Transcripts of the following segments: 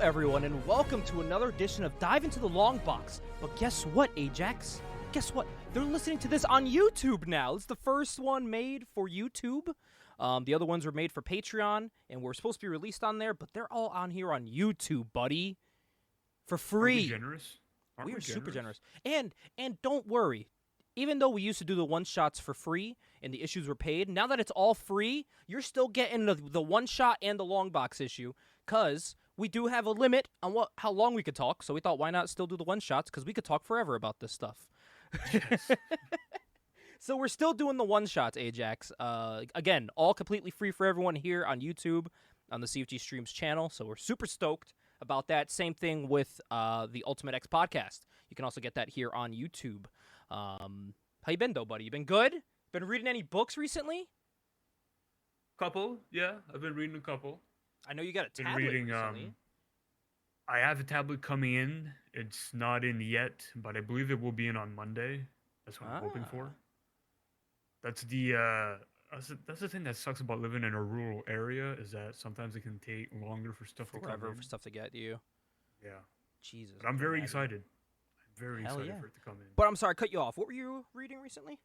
everyone, and welcome to another edition of Dive Into the Longbox. But guess what, Ajax? Guess what? They're listening to this on YouTube now. It's the first one made for YouTube. The other ones were made for Patreon, and were supposed to be released on there, but they're all on here on YouTube, buddy. For free. Aren't we generous? We are super generous. And don't worry. Even though we used to do the one-shots for free and the issues were paid, now that it's all free, you're still getting the one-shot and the long box issue, because we do have a limit on how long we could talk, so we thought, why not still do the one-shots, because we could talk forever about this stuff. Yes. So we're still doing the one-shots, Ajax. Again, all completely free for everyone here on YouTube, on the CFG Streams channel, so we're super stoked about that. Same thing with the Ultimate X podcast. You can also get that here on YouTube. How you been, though, buddy? You been good? Been reading any books recently? Couple, yeah. I've been reading a couple. I know you got a Been tablet reading. recently. I have a tablet coming in. It's not in yet, but I believe it will be in on Monday. That's what I'm hoping for. That's the thing that sucks about living in a rural area, is that sometimes it can take longer for stuff to come Forever in. for stuff to get to you. Yeah. Jesus. But I'm I can very imagine. excited. I'm very Hell excited yeah. for it to come in. But I'm sorry, I cut you off. What were you reading recently?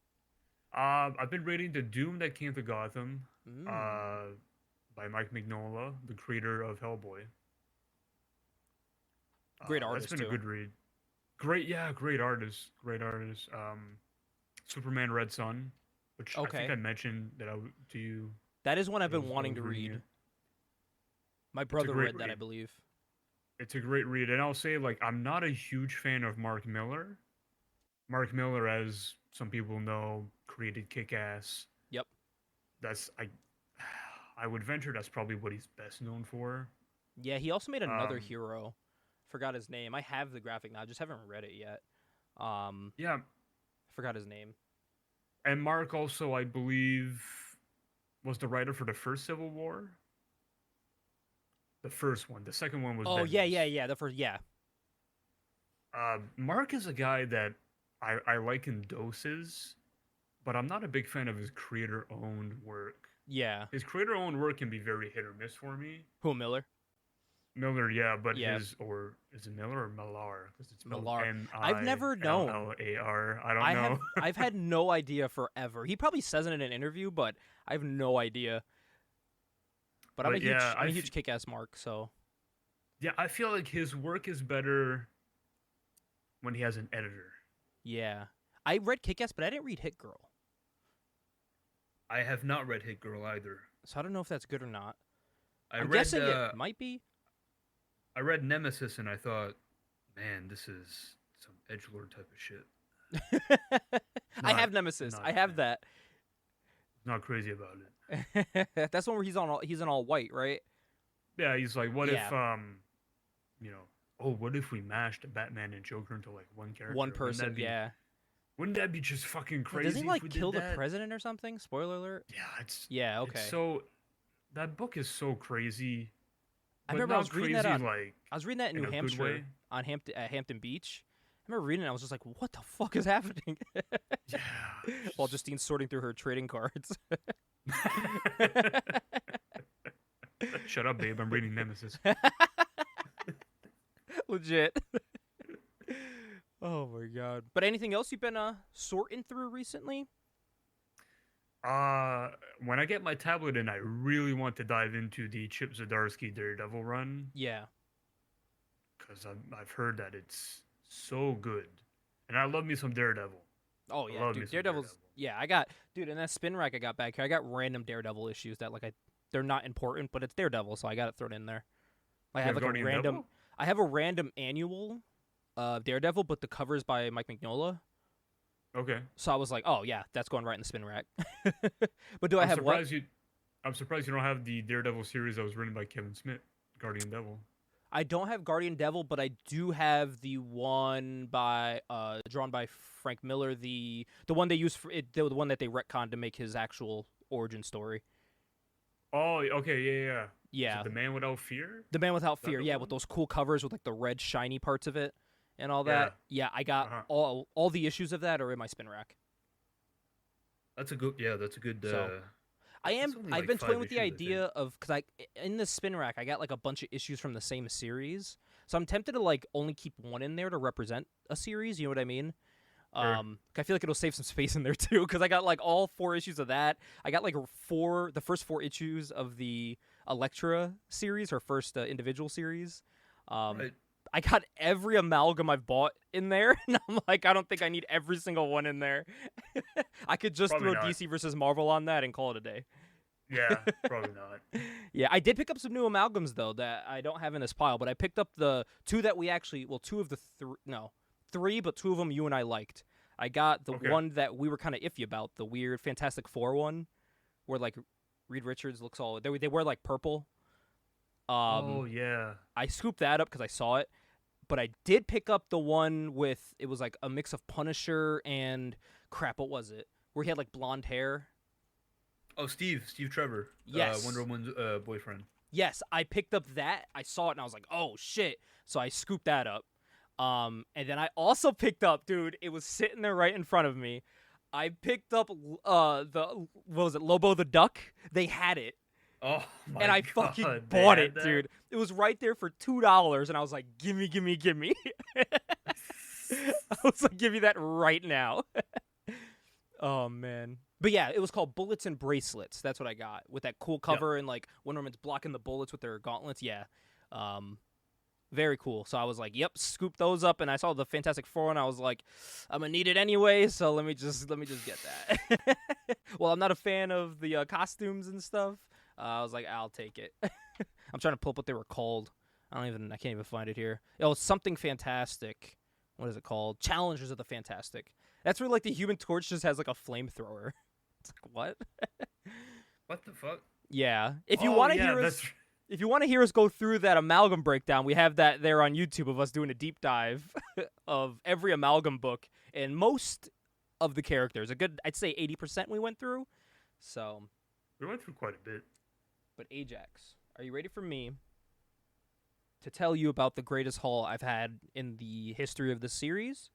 I've been reading The Doom That Came to Gotham. Mm. By Mike Mignola, the creator of Hellboy. Great artist, That's been too. a good read. Great artist. Superman Red Sun, which I think I mentioned to you. That is one I've been I was wanting to reading read. it. My brother great read that, I read. believe. It's a great read, and I'll say, I'm not a huge fan of Mark Miller. Mark Miller, as some people know, created Kick-Ass. Yep. I would venture that's probably what he's best known for. Yeah, he also made another hero. Forgot his name. I have the graphic now. I just haven't read it yet. Yeah. Forgot his name. And Mark also, I believe, was the writer for the first Civil War. The first one. The second one was Bendis. Yeah. The first, yeah. Mark is a guy that I like in doses, but I'm not a big fan of his creator-owned work. Yeah. His creator-owned work can be very hit or miss for me. Who, Miller? Miller, yeah, but Yeah. is it Miller or Millar? Because it's Millar. Millar. I've never known. Millar. I don't know. I've had no idea forever. He probably says it in an interview, but I have no idea. But I'm a huge Kick-Ass Mark, so. Yeah, I feel like his work is better when he has an editor. Yeah. I read Kick-Ass, but I didn't read Hit Girl. I have not read Hit Girl either. So I don't know if that's good or not. I'm guessing it might be. I read Nemesis and I thought, man, this is some edgelord type of shit. I have Nemesis. I have that. Not crazy about it. That's one where he's in all white, right? Yeah, he's like, what if what if we mashed Batman and Joker into one character? One person, yeah. Wouldn't that be just fucking crazy? Doesn't he kill the president or something? Spoiler alert. Yeah, okay. So that book is so crazy. I remember I was reading that I was reading that in New Hampshire on Hampton Beach. I remember reading it. I was just like, "What the fuck is happening?" Yeah. While Justine's sorting through her trading cards. Shut up, babe. I'm reading Nemesis. Legit. Oh my god. But anything else you've been sorting through recently? When I get my tablet in, I really want to dive into the Chip Zdarsky Daredevil run. Yeah. Because I've heard that it's so good. And I love me some Daredevil. Oh, yeah, dude. Daredevil's... Yeah, in that spin rack I got back here, I got random Daredevil issues that, they're not important, but it's Daredevil, so I got it thrown in there. I have a random annual Daredevil, but the cover's by Mike Mignola. Okay. So I was like, oh, yeah, that's going right in the spin rack. But I have what? I'm surprised you don't have the Daredevil series that was written by Kevin Smith, Guardian Devil. I don't have Guardian Devil, but I do have the one by drawn by Frank Miller, the one they used for it, the one that they retconned to make his actual origin story. Oh, okay, yeah. Yeah. The Man Without Fear? The Man Without Fear, yeah, with those cool covers with the red shiny parts of it and all that. Yeah, I got all the issues of that are in my spin rack. That's a good I It's am. only I've like been 5 toying with the issues, I think. idea of because in the spin rack I got like a bunch of issues from the same series, so I'm tempted to like only keep one in there to represent a series. You know what I mean? Sure. I feel like it'll save some space in there too because I got like all 4 issues of that. I got like the first 4 issues of the Elektra series, her first individual series. Um, Right. I got every amalgam I've bought in there, and I'm like, I don't think I need every single one in there. I could just Probably throw not. DC versus Marvel on that and call it a day. Yeah, probably not. Yeah, I did pick up some new amalgams though that I don't have in this pile, but I picked up the two that we actually, well, two of the three, but two of them you and I liked. I got the Okay. one that we were kind of iffy about, the weird Fantastic Four one, where like Reed Richards looks all they wear like purple. Oh yeah. I scooped that up because I saw it, but I did pick up the one with it was like a mix of Punisher and crap. What was it? Where he had like blonde hair. Oh, Steve Trevor. Yes. Wonder Woman's boyfriend. Yes, I picked up that. I saw it and I was like, "Oh shit!" So I scooped that up. And then I also picked up, dude. It was sitting there right in front of me. I picked up the what was it, Lobo the Duck? They had it, Oh my and I god. fucking they bought had it, that? dude. It was right there for $2, and I was like, "Gimme, gimme, gimme!" I was like, "Give me that right now!" Oh man. But yeah, it was called Bullets and Bracelets. That's what I got with that cool cover and like Wonder Woman's blocking the bullets with their gauntlets. Yeah, very cool. So I was like, "Yep," scoop those up, and I saw the Fantastic Four, and I was like, "I'm gonna need it anyway, so let me just get that." Well, I'm not a fan of the costumes and stuff. I was like, "I'll take it." I'm trying to pull up what they were called. I can't even find it here. Oh, it's something fantastic. What is it called? Challengers of the Fantastic. That's where like the Human Torch just has like a flamethrower. It's like what? What the fuck? Yeah. If you want to hear us, if you want to hear us go through that amalgam breakdown, we have that there on YouTube of us doing a deep dive of every amalgam book and most of the characters. A good, I'd say 80% we went through. So, We went through quite a bit. but Ajax, are you ready for me to tell you about the greatest haul I've had in the history of the series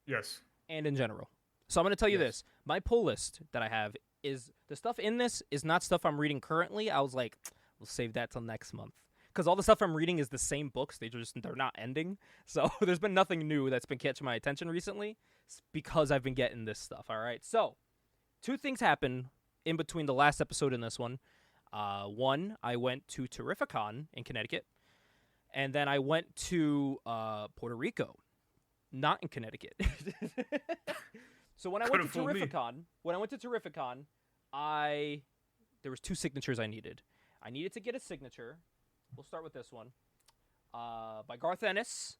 Yes. and in general? So I'm going to tell you Yes. this. My pull list that I have is the stuff in this is not stuff I'm reading currently. I was like, we'll save that till next month. Because all the stuff I'm reading is the same books. They're not ending. So there's been nothing new that's been catching my attention recently because I've been getting this stuff. All right. So 2 things happened in between the last episode and this one. One, I went to Terrificon in Connecticut. And then I went to Puerto Rico, not in Connecticut. So when I went to Terrificon, there was 2 signatures I needed. I needed to get a signature. We'll start with this one. By Garth Ennis,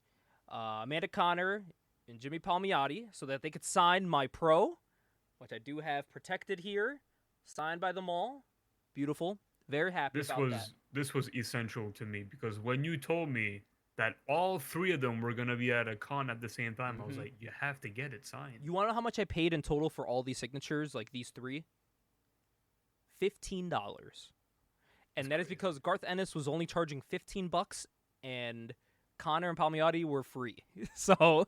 Amanda Connor, and Jimmy Palmiotti, so that they could sign my pro, which I do have protected here, signed by them all. Beautiful. Very happy about that. This was essential to me because when you told me that all 3 of them were gonna be at a con at the same time, I was like, you have to get it signed. You want to know how much I paid in total for all these signatures, like these 3? $15. And that is because Garth Ennis was only charging $15 and Connor and Palmiotti were free. So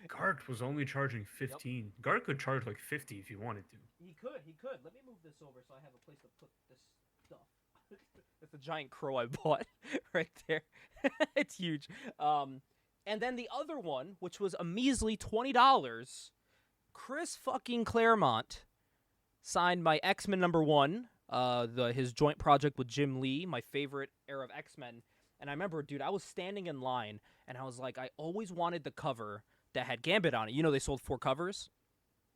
Gart was only charging 15. Yep. Gart could charge like 50 if he wanted to. He could. Let me move this over so I have a place to put this stuff. That's a giant crow I bought right there. It's huge. And then the other one, which was a measly $20, Chris fucking Claremont signed my X-Men #1, his joint project with Jim Lee, my favorite era of X-Men. And I remember, dude, I was standing in line, and I was like, I always wanted the cover that had Gambit on it. You know, they sold 4 covers.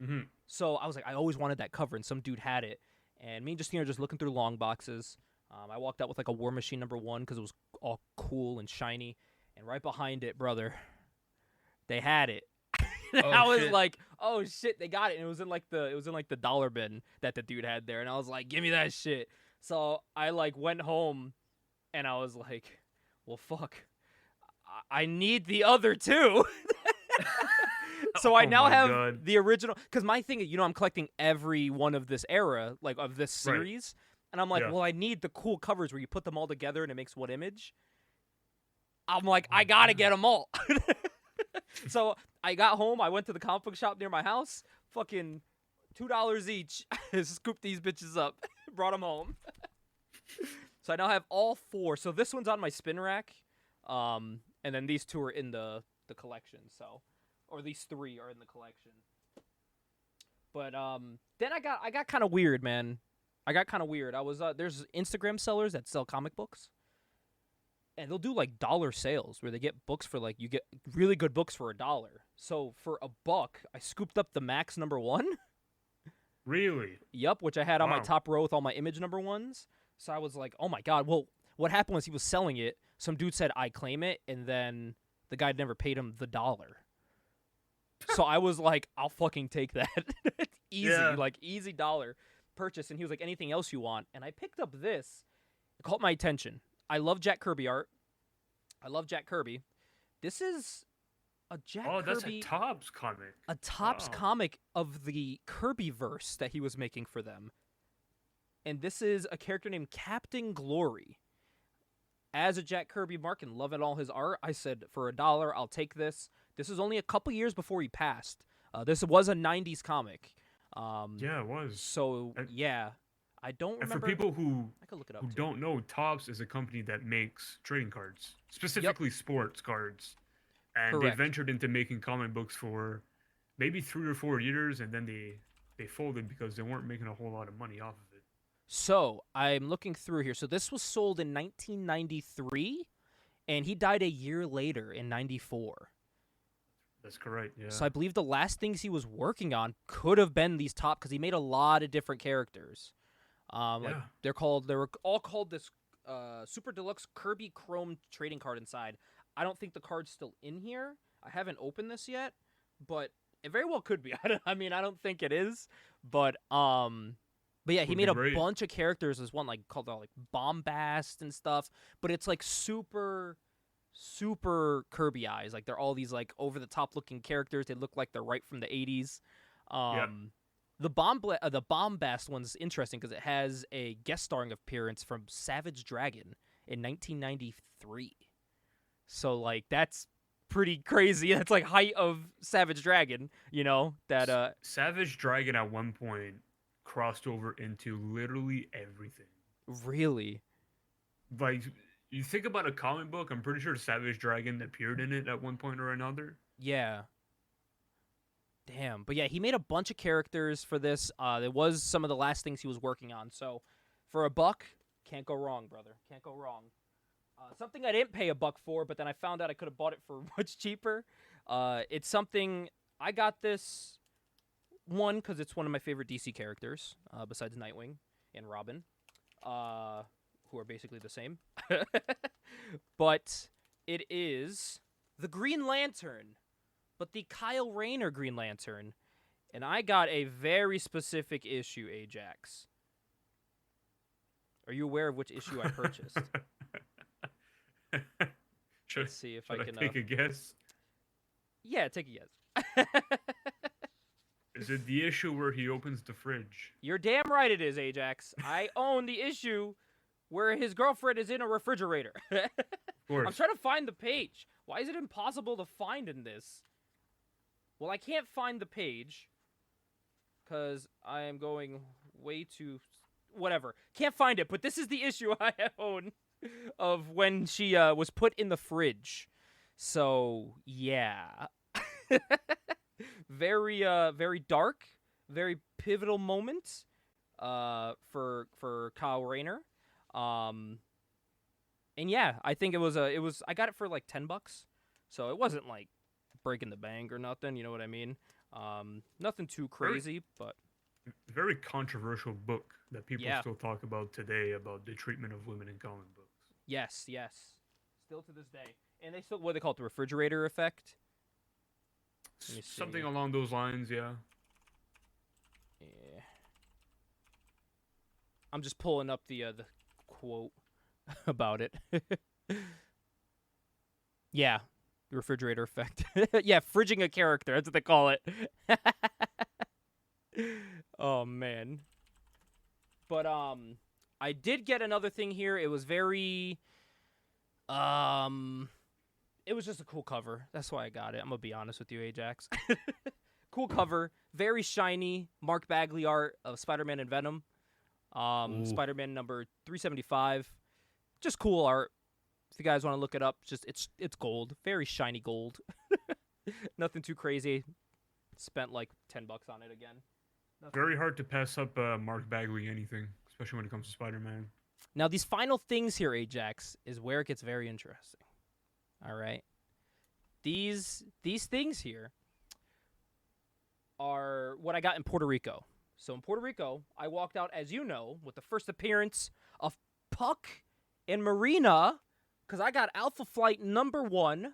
Mm-hmm. So I was like, I always wanted that cover, and some dude had it. And me and Justina just looking through long boxes. I walked out with like a War Machine #1 because it was all cool and shiny. And right behind it, brother, they had it. I was like, oh shit, they got it. And it was in like the dollar bin that the dude had there. And I was like, give me that shit. So I like went home, and I was like, well, fuck, I need the other 2. So I now have the original, because my thing, you know, I'm collecting every one of this era, like of this series, and I'm like, well, I need the cool covers where you put them all together and it makes one image. I'm like, I gotta get them all. So I got home, I went to the comic book shop near my house, fucking $2 each, scooped these bitches up, Brought them home. So I now have all 4. So this one's on my spin rack, and then these 2 are in the collection. So, or these 3 are in the collection. But then I got kind of weird, man. I got kind of weird. I was there's Instagram sellers that sell comic books, and they'll do like dollar sales where they get books for like, you get really good books for $1. So for $1, I scooped up the Max #1. Really? Yep, which I had on my top row with all my Image #1s. So I was like, oh my god. Well, what happened was he was selling it. Some dude said, I claim it, and then the guy never paid him the $1. So I was like, I'll fucking take that. Easy, like easy $1 purchase. And he was like, anything else you want? And I picked up this. It caught my attention. I love Jack Kirby art. I love Jack Kirby. This is a Jack Kirby. Oh, that's a Topps comic. A Topps comic of the Kirbyverse that he was making for them. And this is a character named Captain Glory. As a Jack Kirby mark and loving all his art, I said, for $1, I'll take this. This is only a couple years before he passed. This was a 90s comic. Yeah, it was. So, yeah. I don't remember. And for people who too. don't know, Topps is a company that makes trading cards, specifically sports cards. And Correct. They ventured into making comic books for maybe 3 or 4 years, and then they folded because they weren't making a whole lot of money off of it. So, I'm looking through here. So, this was sold in 1993, and he died a year later in 94. That's correct, yeah. So, I believe the last things he was working on could have been these top, because he made a lot of different characters. Like they were all called this Super Deluxe Kirby Chrome trading card inside. I don't think the card's still in here. I haven't opened this yet, but it very well could be. I mean, I don't think it is, but yeah, he made a bunch of characters. There's one like called like Bombast and stuff, but it's like super Kirby eyes. Like they're all these like over the top looking characters. They look like they're right from the 80s. The Bombast one's interesting because it has a guest starring appearance from Savage Dragon in 1993. So like that's pretty crazy. That's like height of Savage Dragon, you know, that Savage Dragon at one point crossed over into literally everything. Really? Like you think about a comic book, I'm pretty sure Savage Dragon appeared in it at one point or another. Yeah. Damn. But yeah, he made a bunch of characters for this. It was some of the last things he was working on. So for $1, can't go wrong, brother. Can't go wrong. Something I didn't pay $1 for, but then I found out I could have bought it for much cheaper. It's something, I got this one because it's one of my favorite DC characters, besides Nightwing and Robin, who are basically the same. But it is the Green Lantern, but the Kyle Rayner Green Lantern. And I got a very specific issue, Ajax. Are you aware of which issue I purchased? Let's see if I can take a guess. Yeah, take a guess. Is it the issue where he opens the fridge? You're damn right it is, Ajax. I own the issue where his girlfriend is in a refrigerator. Of course. I'm trying to find the page. Why is it impossible to find in this? Well, I can't find the page because I am going way too... Whatever. Can't find it, but this is the issue I own of when she was put in the fridge. So, yeah. Very dark, very pivotal moment for Kyle Rayner. And yeah, I think it was I got it for like $10. So it wasn't like breaking the bank or nothing, you know what I mean? Nothing too crazy, but very controversial book that people still talk about today about the treatment of women in comic books. Yes. Still to this day. And they still, what they call it, the refrigerator effect? Something along those lines, yeah. Yeah. I'm just pulling up the quote about it. Yeah, the refrigerator effect. Yeah, fridging a character. That's what they call it. Oh, man. But, I did get another thing here. It was very, it was just a cool cover. That's why I got it. I'm going to be honest with you, Ajax. Cool cover. Very shiny Mark Bagley art of Spider-Man and Venom. Ooh. Spider-Man number 375. Just cool art. If you guys want to look it up, it's gold, very shiny gold. Nothing too crazy. Spent like $10 on it again. Nothing. Very hard to pass up Mark Bagley anything, especially when it comes to Spider-Man. Now these final things here, Ajax, is where it gets very interesting. All right, these things here are what I got in Puerto Rico. So in Puerto Rico, I walked out, as you know, with the first appearance of Puck and Marina, because I got Alpha Flight number 1.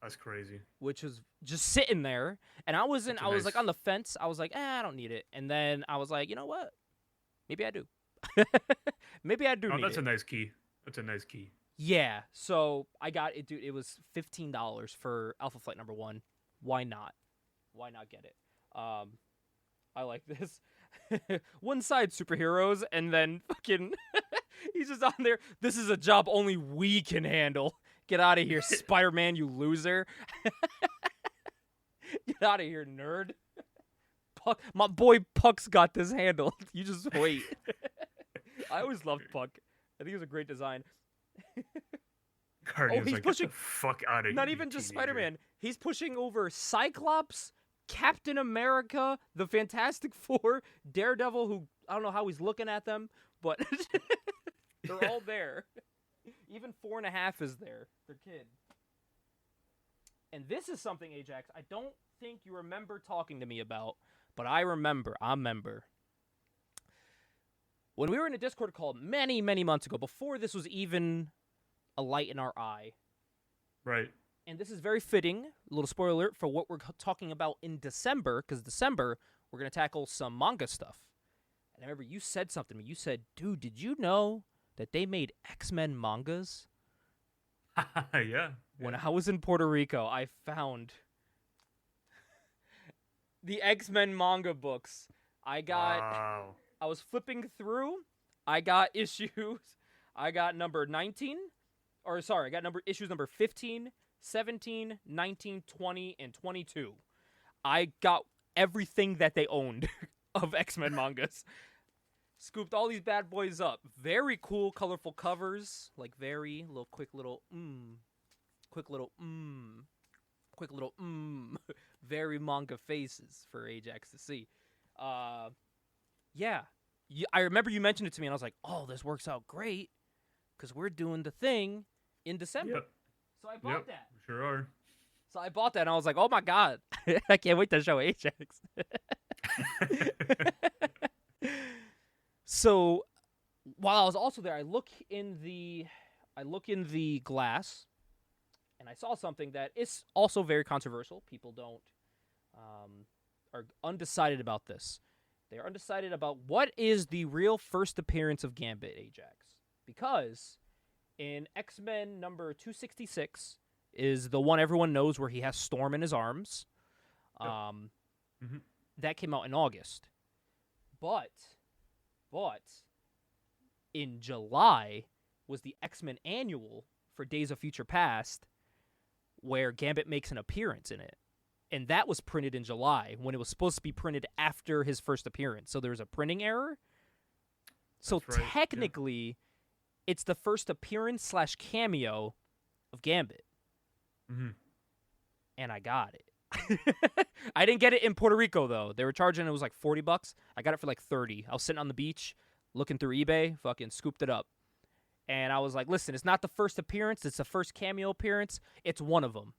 That's crazy. Which was just sitting there, and I was like on the fence. I was like, I don't need it. And then I was like, you know what? Maybe I do. Maybe I do need it. Oh, that's a nice key. That's a nice key. Yeah. So I got it, dude. It was $15 for Alpha Flight number 1. Why not? Why not get it? I like this. One side superheroes, and then fucking he's just on there. This is a job only we can handle. Get out of here, Spider-Man, you loser. Get out of here, nerd. Puck, my boy Puck's got this handled. You just wait. I always loved Puck. I think it was a great design. Guardian's he's like, pushing. Get the fuck out of here. Not even just Spider-Man. He's pushing over Cyclops, Captain America, the Fantastic Four, Daredevil, who I don't know how he's looking at them, but they're all there. Even 4.5 is there. Their kid. And this is something, Ajax, I don't think you remember talking to me about, but I remember. When we were in a Discord call many, many months ago, before this was even a light in our eye. Right. And this is very fitting, a little spoiler alert, for what we're talking about in December, because December, we're going to tackle some manga stuff. And I remember you said something to me. You said, dude, did you know that they made X-Men mangas? Yeah. When I was in Puerto Rico, I found the X-Men manga books. I was flipping through. I got issues. I got number 19. Or, sorry, I got issues number 15, 17, 19, 20, and 22. I got everything that they owned of X-Men mangas. Scooped all these bad boys up. Very cool, colorful covers. Like very quick little very manga faces for Ajax to see. Yeah. I remember you mentioned it to me, and I was like, oh, this works out great because we're doing the thing in December. Yep. So I bought that. Sure are. So I bought that, and I was like, oh, my God. I can't wait to show Ajax. So while I was also there, I look in the glass, and I saw something that is also very controversial. People are undecided about this. They are undecided about what is the real first appearance of Gambit, Ajax. Because in X-Men number 266 is the one everyone knows where he has Storm in his arms. That came out in August. But in July was the X-Men annual for Days of Future Past, where Gambit makes an appearance in it. And that was printed in July when it was supposed to be printed after his first appearance. So there was a printing error. So technically, it's the first appearance / cameo of Gambit. Mm-hmm. And I got it. I didn't get it in Puerto Rico, though. They were charging, it was like $40. I got it for like $30. I was sitting on the beach, looking through eBay, fucking scooped it up. And I was like, listen, it's not the first appearance. It's the first cameo appearance. It's one of them.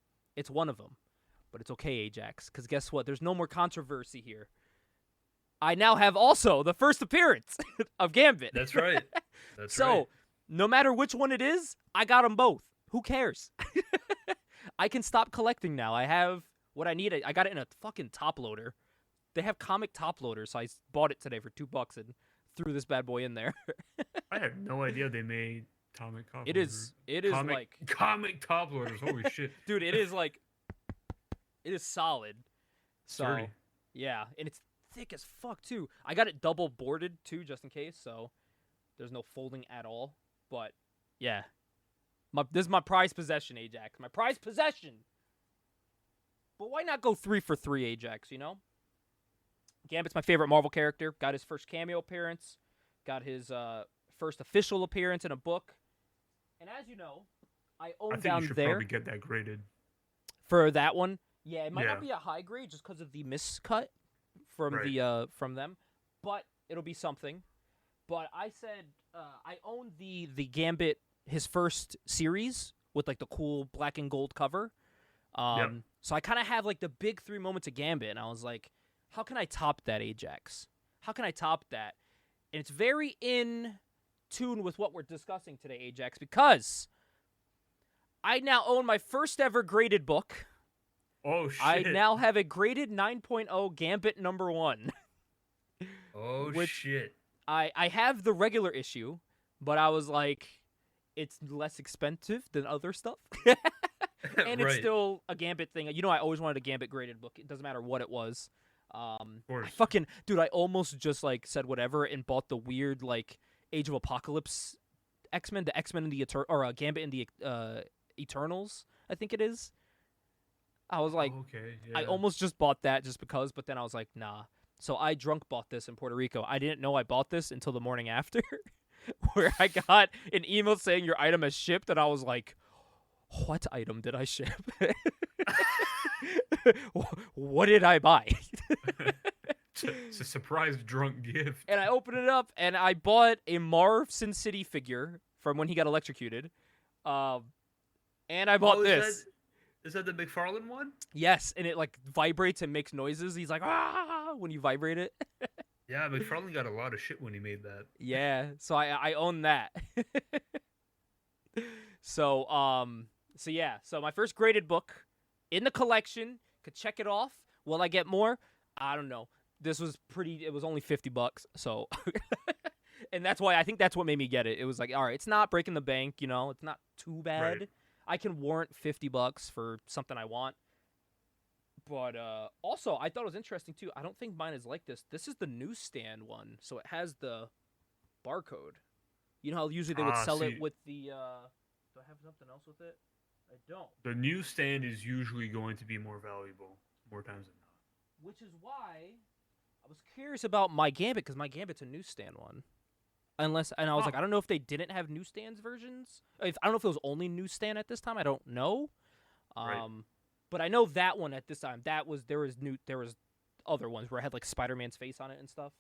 But it's okay, Ajax, because guess what? There's no more controversy here. I now have also the first appearance of Gambit. That's right. So, no matter which one it is, I got them both. Who cares? I can stop collecting now. I have what I need. I got it in a fucking top loader. They have comic top loaders, so I bought it today for $2 and threw this bad boy in there. I had no idea they made comic top loaders. It is like comic top loaders. Holy shit. Dude, it is solid. So, Sturdy. Yeah, and it's thick as fuck too. I got it double boarded too, just in case, so there's no folding at all. But yeah, this is my prized possession, Ajax. My prized possession. But why not go 3 for 3, Ajax? You know, Gambit's my favorite Marvel character. Got his first cameo appearance. got his first official appearance in a book. And as you know, I own I think down you should there probably get that graded. for that one. Yeah, it might Yeah. not be a high grade just because of the miscut from Right. from them, but it'll be something. But I said I own the Gambit, his first series with like the cool black and gold cover. Yep. So I kind of have like the big 3 moments of Gambit, and I was like, how can I top that, Ajax? How can I top that? And it's very in tune with what we're discussing today, Ajax, because I now own my first ever graded book. Oh I shit. now have a graded 9.0 Gambit #1. Oh which shit. I have the regular issue, but I was like, it's less expensive than other stuff. And it's Right. still a Gambit thing. You know, I always wanted a Gambit graded book. It doesn't matter what it was. Of I course. fucking dude, I almost just like said whatever and bought the weird like Age of Apocalypse X-Men, the X-Men in the Gambit in the Eternals, I think it is. I was like, Oh, okay. I Yeah. almost just bought that just because, but then I was like, nah. So I drunk bought this in Puerto Rico. I didn't know I bought this until the morning after, where I got an email saying your item has shipped, and I was like, what item did I ship? What did I buy? It's a surprise drunk gift. And I opened it up, and I bought a Marv Sin City figure from when he got electrocuted. And I bought this. Is that the McFarlane one? Yes, and it like vibrates and makes noises. He's like, ah, when you vibrate it. Yeah, McFarlane got a lot of shit when he made that. Yeah, so I own that. So yeah, so my first graded book in the collection. Could check it off. Will I get more? I don't know. This was it was only $50, so and that's why I think that's what made me get it. It was like, all right, it's not breaking the bank, you know, it's not too bad. Right. I can warrant $50 for something I want. But also, I thought it was interesting too. I don't think mine is like this. This is the newsstand one, so it has the barcode. You know how usually they would sell it with the. Do I have something else with it? I don't. The newsstand is usually going to be more valuable, more times than not. Which is why I was curious about my Gambit, because my Gambit's a newsstand one. And I was like, I don't know if they didn't have newsstands versions. I don't know if it was only newsstand at this time. I don't know. Right. But I know that one at this time. There was other ones where it had like Spider-Man's face on it and stuff.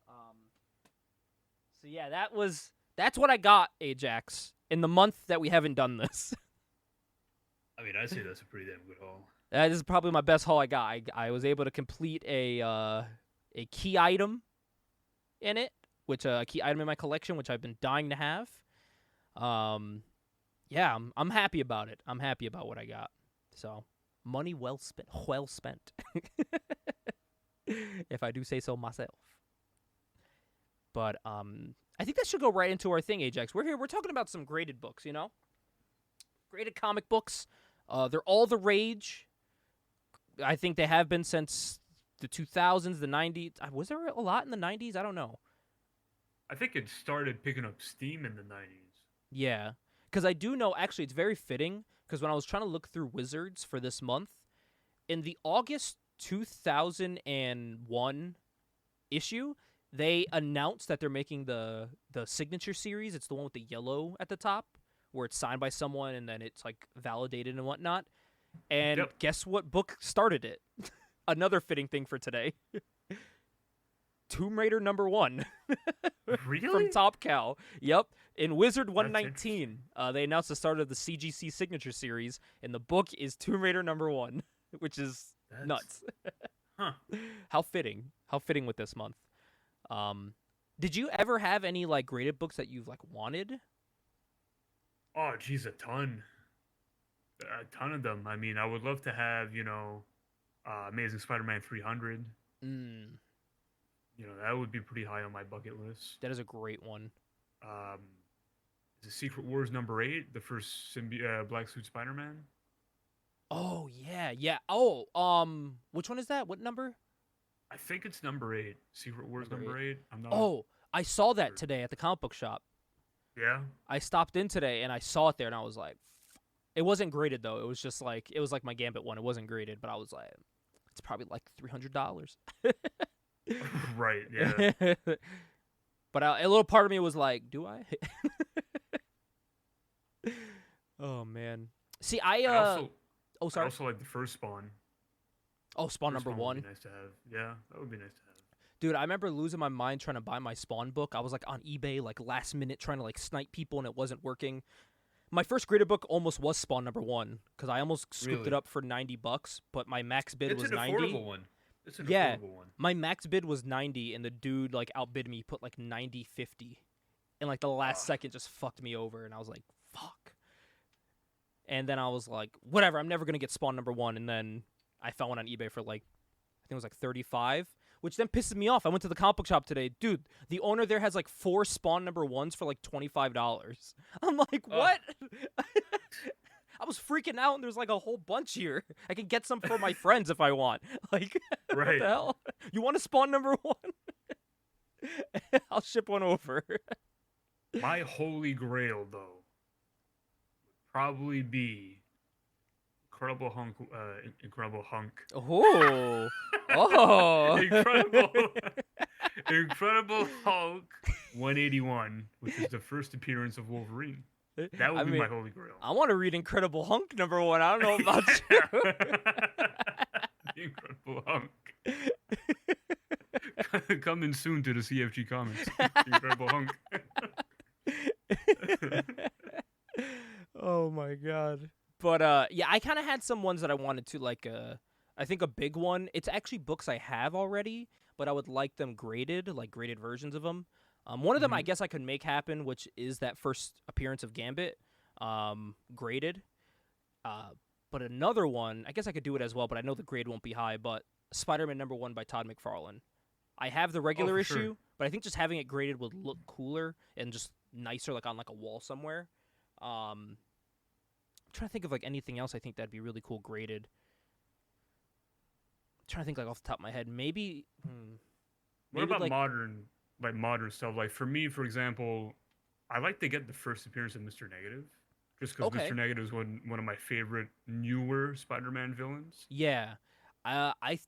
So yeah, that's what I got, Ajax, in the month that we haven't done this. I mean, I'd say that's a pretty damn good haul. That is probably my best haul I got. I was able to complete a key item in it, which a key item in my collection, which I've been dying to have. Yeah, I'm happy about it. I'm happy about what I got. So, money well spent. Well spent. If I do say so myself. But I think that should go right into our thing, Ajax. We're here. We're talking about some graded books, you know? Graded comic books. They're all the rage. I think they have been since the 2000s, the 90s. Was there a lot in the 90s? I don't know. I think it started picking up steam in the 90s. Yeah. Because I do know, actually, it's very fitting, because when I was trying to look through Wizards for this month, in the August 2001 issue, they announced that they're making the signature series. It's the one with the yellow at the top, where it's signed by someone and then it's like validated and whatnot. And guess what book started it? Another fitting thing for today. Tomb Raider #1. Really? From Top Cow. Yep. In Wizard 119, they announced the start of the CGC signature series, and the book is Tomb Raider #1, which is nuts. Huh. How fitting. How fitting with this month. Did you ever have any like graded books that you've like wanted? Oh, geez, a ton of them. I mean, I would love to have, Amazing Spider-Man 300. That would be pretty high on my bucket list. That is a great one. Is it Secret Wars #8, the first Black Suit Spider-Man? Oh yeah. Oh, which one is that? What number? I think it's #8. Secret Wars #8. I'm not. Oh, I saw that today at the comic book shop. Yeah. I stopped in today and I saw it there and I was like, it wasn't graded though. It was just like my Gambit one. It wasn't graded, but I was like, it's probably like $300. Right. Yeah. But a little part of me was like, do I? Oh man. See, oh, I sorry. also like the first Spawn. Oh, Spawn First number Spawn would be one. nice to have. Yeah, that would be nice to have. Dude, I remember losing my mind trying to buy my Spawn book. I was like on eBay, like last minute, trying to like snipe people, and it wasn't working. My first graded book almost was Spawn number one because I almost scooped it Really? up for $90, but my max bid It's was an 90. affordable one. It's an Yeah, affordable one. my max bid was 90, and the dude like outbid me, put like 90.50, and like the last Ah, second just fucked me over, and I was like, fuck. And then I was like, whatever, I'm never gonna get Spawn number one, and then I found one on eBay for like, I think it was like 35, which then pisses me off. I went to the comic book shop today, dude. The owner there has like 4 Spawn number ones for like $25. I'm like, what? I was freaking out, and there's like a whole bunch here. I can get some for my friends if I want. Like, what right. the hell? You want a Spawn number one? I'll ship one over. My holy grail, though, probably be Incredible Hunk. Oh, oh, Incredible, Incredible Hulk 181, which is the first appearance of Wolverine. That would I be mean, my holy grail. I want to read Incredible Hunk number one. I don't know about you. The Incredible Hunk. Coming soon to the CFG Comics. Incredible Hunk. Oh my god. But yeah, I kind of had some ones that I wanted to like I think a big one. It's actually books I have already, but I would like them graded, like graded versions of them. One of them I guess I could make happen, which is that first appearance of Gambit, graded. But another one, I guess I could do it as well, but I know the grade won't be high, but Spider-Man number 1 by Todd McFarlane. I have the regular issue, sure. but I think just having it graded would look cooler and just nicer, like on like a wall somewhere. I'm trying to think of like anything else I think that'd be really cool graded. I'm trying to think like off the top of my head. Maybe. What maybe, about like, modern stuff? Like for me, for example, I like to get the first appearance of Mr. Negative, just because Okay. Mr. Negative is one of my favorite newer Spider-Man villains. Yeah. I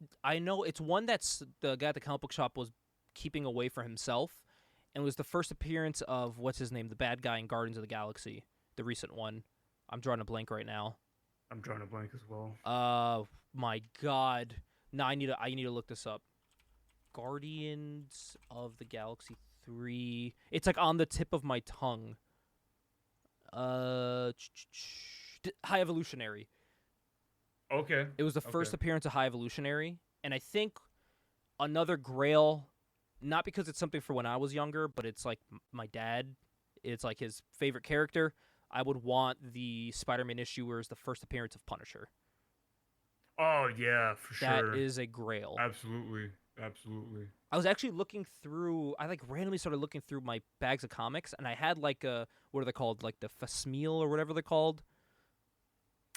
know it's one that's the guy at the comic book shop was keeping away for himself, and was the first appearance of what's his name, the bad guy in Guardians of the Galaxy, the recent one. I'm drawing a blank right now. I'm drawing a blank as well. My God. No, I need to look this up. Guardians of the Galaxy 3. It's like on the tip of my tongue. High Evolutionary. Okay. It was the first appearance of High Evolutionary, and I think another Grail, not because it's something for when I was younger, but it's like my dad. It's like his favorite character. I would want the Spider-Man issue where it's the first appearance of Punisher. Oh yeah, for sure. That is a Grail. Absolutely. I was actually looking through. I like randomly started looking through my bags of comics, and I had like what are they called? Like the Fasmeal or whatever they're called.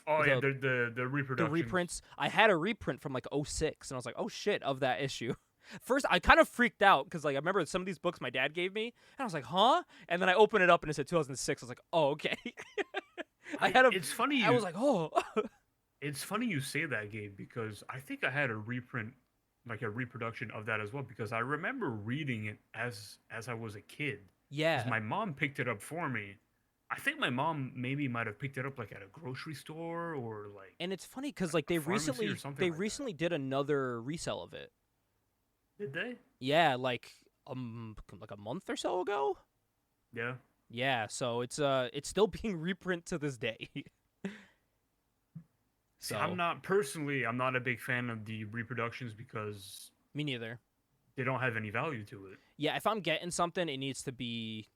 Oh yeah, the reproductions. The reprints. I had a reprint from like 06, and I was like, oh shit, of that issue. First, I kind of freaked out because like I remember some of these books my dad gave me, and I was like, huh? And then I opened it up and it said 2006. I was like, oh okay. It's funny. I was like, oh. It's funny you say that, Gabe, because I think I had a reprint, like a reproduction of that as well, because I remember reading it as I was a kid. Yeah. 'Cause my mom picked it up for me. I think my mom maybe might have picked it up like at a grocery store or like. And it's funny because like they recently did another resell of it. Did they? Yeah, like a month or so ago. Yeah. Yeah, so it's still being reprint to this day. So I'm not a big fan of the reproductions because me neither. They don't have any value to it. Yeah, if I'm getting something, it needs to be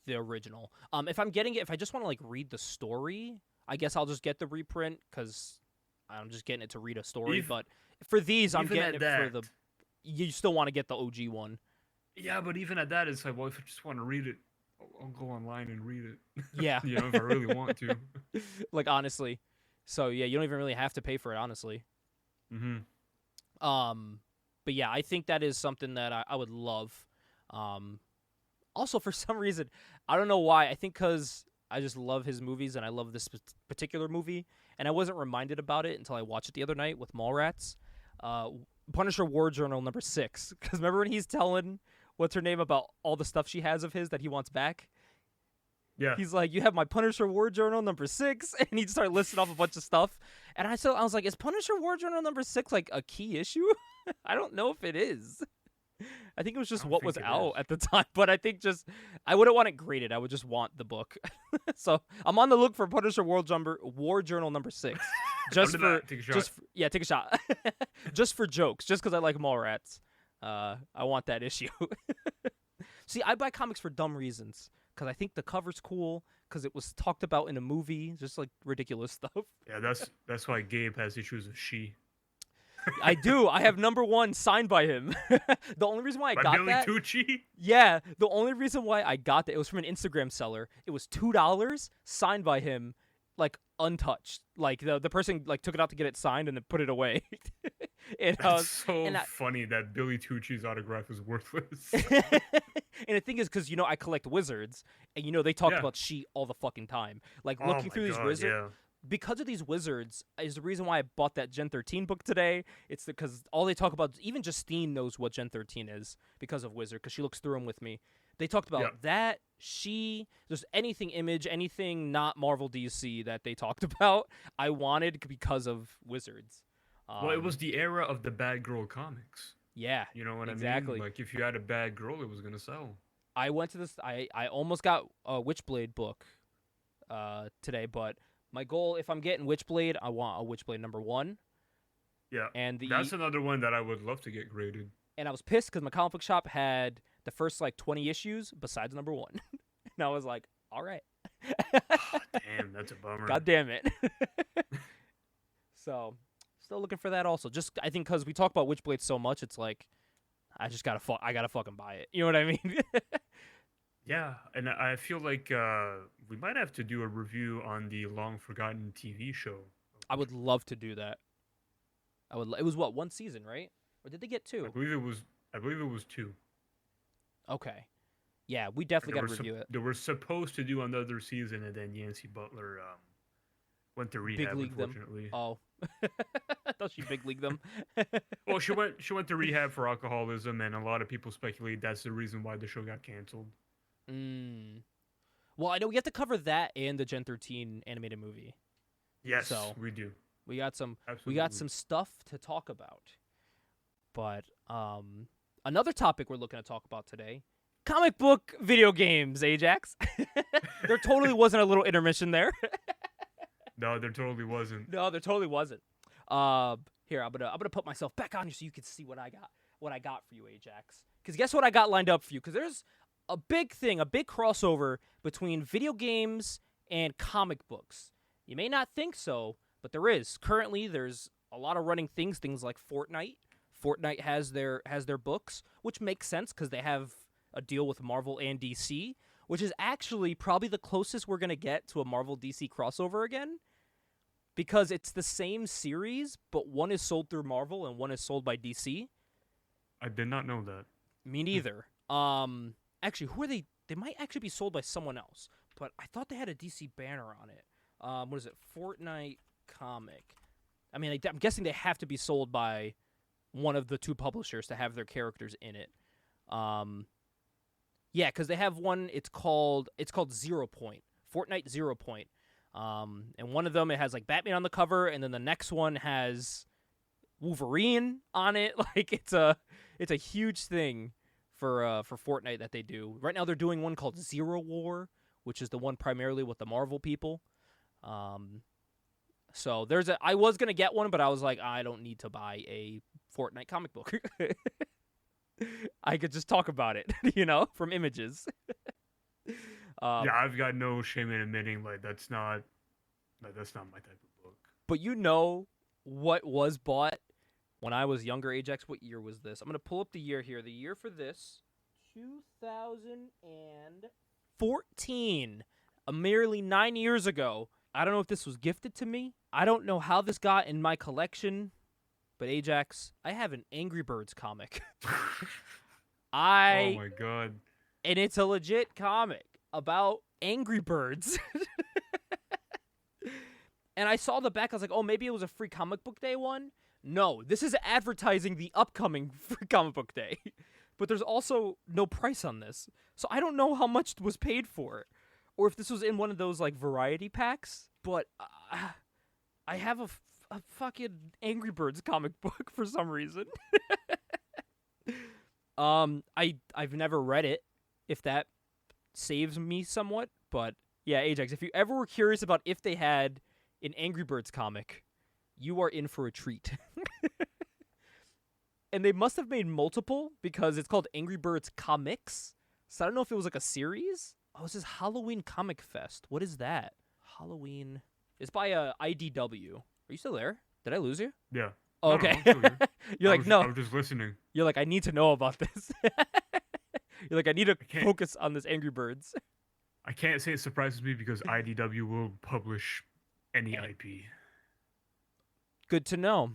the original. If I just want to like read the story, I guess I'll just get the reprint because I'm just getting it to read a story. But for these, I'm getting it for the. You still want to get the OG one. Yeah, but even at that, it's like, well, if I just want to read it, I'll go online and read it. Yeah. You know, if I really want to. Like honestly. So yeah, you don't even really have to pay for it, honestly. Mm-hmm. But yeah, I think that is something that I would love. Also, for some reason, I don't know why. I think because I just love his movies and I love this particular movie, and I wasn't reminded about it until I watched it the other night with Mallrats. Punisher War Journal number 6. Because remember when he's telling what's her name about all the stuff she has of his that he wants back. Yeah. He's like, you have my Punisher War Journal number 6, and he started listing off a bunch of stuff. And I was like, is Punisher War Journal number 6 like a key issue? I don't know if it is. I think it was just what was out at the time, but I think I wouldn't want it graded. I would just want the book. So I'm on the look for Punisher War Journal number 6, just for take a shot. take a shot, just for jokes, just because I like Mallrats. I want that issue. See, I buy comics for dumb reasons. Because I think the cover's cool, because it was talked about in a movie, just like ridiculous stuff. Yeah, that's why Gabe has issues with She. I do. I have number 1 signed by him. The only reason why I got Billy that. Tucci? Yeah, the only reason why I got that, it was from an Instagram seller. It was $2 signed by him, like untouched. Like the person like took it out to get it signed and then put it away. That's so funny that Billy Tucci's autograph is worthless. And the thing is, because I collect wizards, and they talk about She all the fucking time. Like looking through these wizards, because of these wizards is the reason why I bought that Gen 13 book today. It's because all they talk about, even Justine knows what Gen 13 is because of Wizard, because she looks through them with me. They talked about that, She, there's anything Image, anything not Marvel DC that they talked about, I wanted because of Wizards. Well, it was the era of the bad girl comics. Yeah, you know what I exactly. mean? Like, if you had a bad girl, it was going to sell. I went to this, I almost got a Witchblade book today, but my goal, if I'm getting Witchblade, I want a Witchblade number 1. Yeah, and that's another one that I would love to get graded. And I was pissed because my comic book shop had the first, 20 issues besides number 1. And I was like, all right. Damn, that's a bummer. God damn it. So, still looking for that also. Just, I think because we talk about Witchblade so much, it's like, I gotta fucking buy it. You know what I mean? Yeah, and I feel like we might have to do a review on the long-forgotten TV show. I would love to do that. It was what, 1 season, right? Or did they get 2? I believe it was 2. Okay. Yeah, we definitely got to review it. They were supposed to do another season, and then Yancey Butler went to rehab, unfortunately. Them. Oh. I thought she big leagued them. Well, she went to rehab for alcoholism, and a lot of people speculate that's the reason why the show got canceled. Well, I know we have to cover that and the Gen 13 animated movie. Yes, so we do. We got some stuff to talk about. But another topic we're looking to talk about today, comic book video games, Ajax. There totally wasn't a little intermission there. No, there totally wasn't. Here, I'm gonna put myself back on you so you can see what I got for you, Ajax. Because guess what I got lined up for you? Because there's a big crossover between video games and comic books. You may not think so, but there is. Currently, there's a lot of running things like Fortnite. Fortnite has their books, which makes sense because they have a deal with Marvel and DC, which is actually probably the closest we're gonna get to a Marvel DC crossover again. Because it's the same series, but one is sold through Marvel and one is sold by DC. I did not know that. Me neither. Actually, who are they? They might actually be sold by someone else, but I thought they had a DC banner on it. What is it? Fortnite comic. I mean, I'm guessing they have to be sold by one of the 2 publishers to have their characters in it. Yeah, because they have one. It's called 0 Point. Fortnite 0 Point. And one of them, it has Batman on the cover, and then the next one has Wolverine on it. It's a huge thing for Fortnite that they do. Right now they're doing one called Zero War, which is the one primarily with the Marvel people. So I was gonna get one, but I was like, I don't need to buy a Fortnite comic book. I could just talk about it, from images. Yeah, I've got no shame in admitting that's not my type of book. But what was bought when I was younger, Ajax? What year was this? I'm gonna pull up the year here. The year for this, 2014, merely 9 years ago. I don't know if this was gifted to me. I don't know how this got in my collection, but Ajax, I have an Angry Birds comic. Oh my god! And it's a legit comic about Angry Birds. And I saw the back, I was like, oh, maybe it was a free comic book day one? No, this is advertising the upcoming free comic book day. but there's also no price on this. So I don't know how much was paid for it, or if this was in one of those like variety packs. But I have a fucking Angry Birds comic book for some reason. I've never read it, if that saves me somewhat. But yeah, Ajax, if you ever were curious about if they had an Angry Birds comic, you are in for a treat. And they must have made multiple because it's called Angry Birds Comics. So I don't know if it was like a series. Oh, it says Halloween Comic Fest. What is that? Halloween. It's by IDW. Are you still there? Did I lose you? Yeah. Oh, No, okay. I'm still here. You're like, no. I was just listening. You're like, I need to know about this. You're like, I need to focus on this Angry Birds. I can't say it surprises me because IDW will publish any IP. Good to know.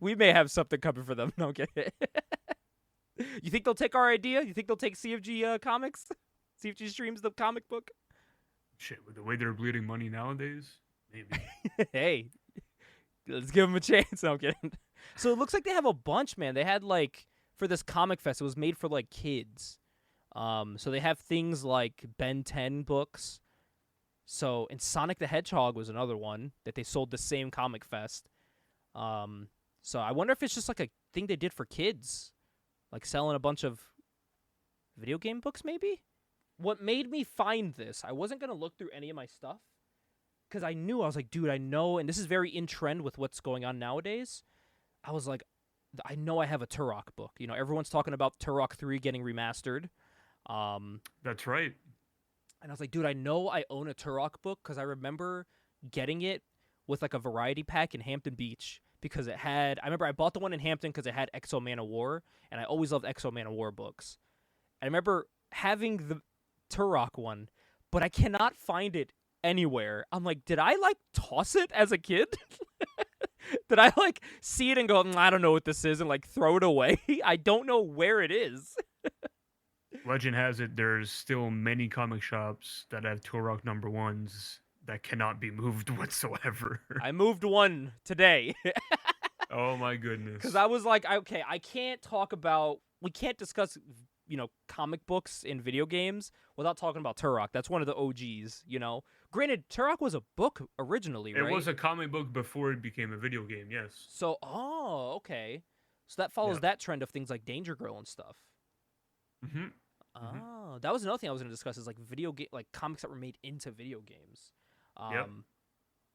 We may have something coming for them. No, get it. You think they'll take our idea? You think they'll take CFG comics? CFG streams the comic book? Shit, with the way they're bleeding money nowadays, maybe. Hey, let's give them a chance. No, I'm kidding. So it looks like they have a bunch, man. They had like for this comic fest, it was made for like kids. So they have things like Ben 10 books. So and Sonic the Hedgehog was another one that they sold the same comic fest. So I wonder if it's just like a thing they did for kids, like selling a bunch of video game books, maybe. What made me find this, I wasn't going to look through any of my stuff because I was like, dude, I know, and this is very in trend with what's going on nowadays. I was like, I know I have a Turok book. You know, everyone's talking about Turok 3 getting remastered. That's right. And I was like, dude, I know I own a Turok book because I remember getting it with like a variety pack in Hampton Beach because it had, I remember I bought the one in Hampton because it had Exo Man of War, and I always loved Exo Man of War books. I remember having the Turok one, but I cannot find it anywhere. I'm like, did I like toss it as a kid? Did I like see it and go, I don't know what this is, and like throw it away? I don't know where it is. Legend has it there's still many comic shops that have Turok #1s that cannot be moved whatsoever. I moved one today. Oh my goodness. Because I was like, okay, we can't discuss, comic books in video games without talking about Turok. That's one of the OGs, Granted, Turok was a book originally, right? It was a comic book before it became a video game, yes. So, okay. So that follows that trend of things like Danger Girl and stuff. Mm-hmm. Oh, that was another thing I was going to discuss is like comics that were made into video games. Yep.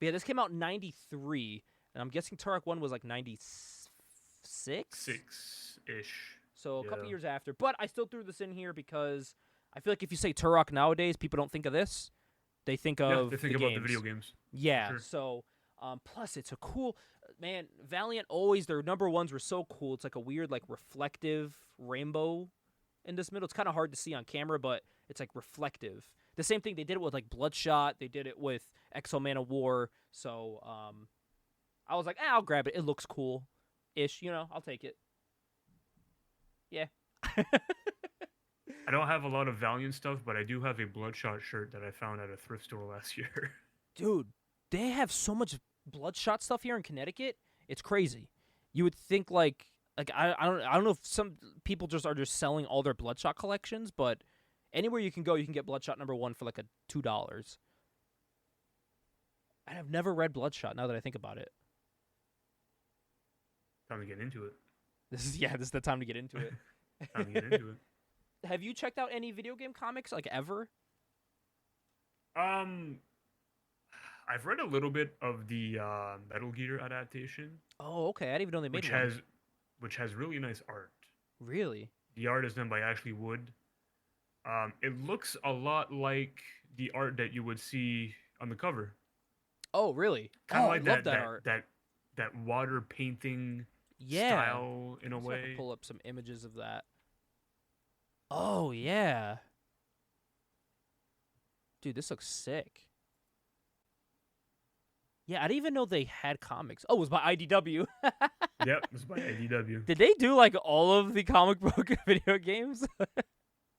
But yeah, this came out in 93, and I'm guessing Turok 1 was like 96? 6-ish. So a couple years after. But I still threw this in here because I feel like if you say Turok nowadays, people don't think of this. They think of they think about the video games. Yeah, sure. So plus it's a cool... Man, Valiant always, their #1s were so cool. It's like a weird like reflective rainbow in this middle. It's kind of hard to see on camera, but it's like reflective. The same thing, they did it with like Bloodshot. They did it with Exo Man of War. So I was like, I'll grab it. It looks cool-ish. I'll take it. Yeah. I don't have a lot of Valiant stuff, but I do have a Bloodshot shirt that I found at a thrift store last year. Dude, they have so much Bloodshot stuff here in Connecticut. It's crazy. You would think like I don't know if some people are just selling all their Bloodshot collections, but anywhere you can go, you can get Bloodshot #1 for like $2. And I've never read Bloodshot now that I think about it. Time to get into it. This is the time to get into it. Time to get into it. Have you checked out any video game comics like ever? I've read a little bit of the Metal Gear adaptation. Oh, okay. I didn't even know they made one. Which has really nice art. Really? The art is done by Ashley Wood. It looks a lot like the art that you would see on the cover. Oh, really? Kind of like I love that art. That water painting style in a way. I can pull up some images of that. Oh, yeah. Dude, this looks sick. Yeah, I didn't even know they had comics. Oh, it was by IDW. Yep, it was by IDW. Did they do like all of the comic book video games?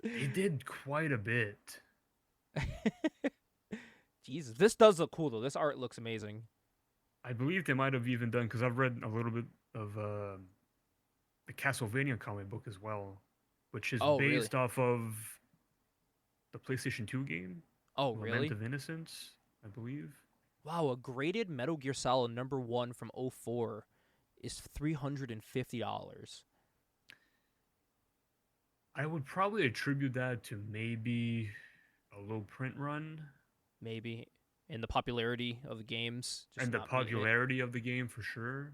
They did quite a bit. Jesus, this does look cool though. This art looks amazing. I believe they might have even done, because I've read a little bit of the Castlevania comic book as well, which is Oh, really? based off of the PlayStation 2 game, Oh, Lament really? of Innocence, I believe. Wow, a graded Metal Gear Solid #1 from '04 is $350. I would probably attribute that to maybe a low print run Maybe. And the popularity of the games just and the not meeting it. popularity of the game for sure.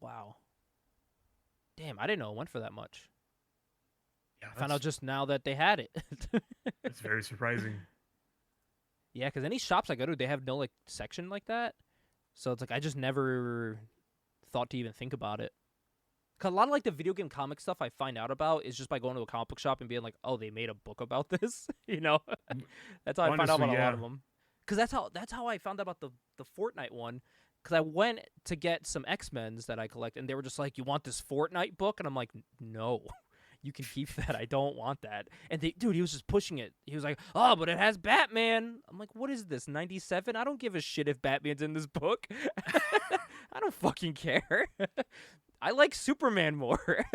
Wow. Damn, I didn't know it went for that much. Yeah, I found out just now that they had it. that's very surprising. Yeah, because any shops I go to, they have no like section like that. So it's like I just never thought to even think about it. Cause a lot of like the video game comic stuff I find out about is just by going to a comic book shop and being like, "Oh, they made a book about this," you know. That's how I find out Honestly, about a lot yeah. of them. Cause that's how I found out about the Fortnite one. Cause I went to get some X-Men's that I collect, and they were just like, "You want this Fortnite book?" And I'm like, "No, you can keep that. I don't want that." And dude, he was just pushing it. He was like, "Oh, but it has Batman." I'm like, "What is this? '97? I don't give a shit if Batman's in this book. I don't fucking care." I like Superman more.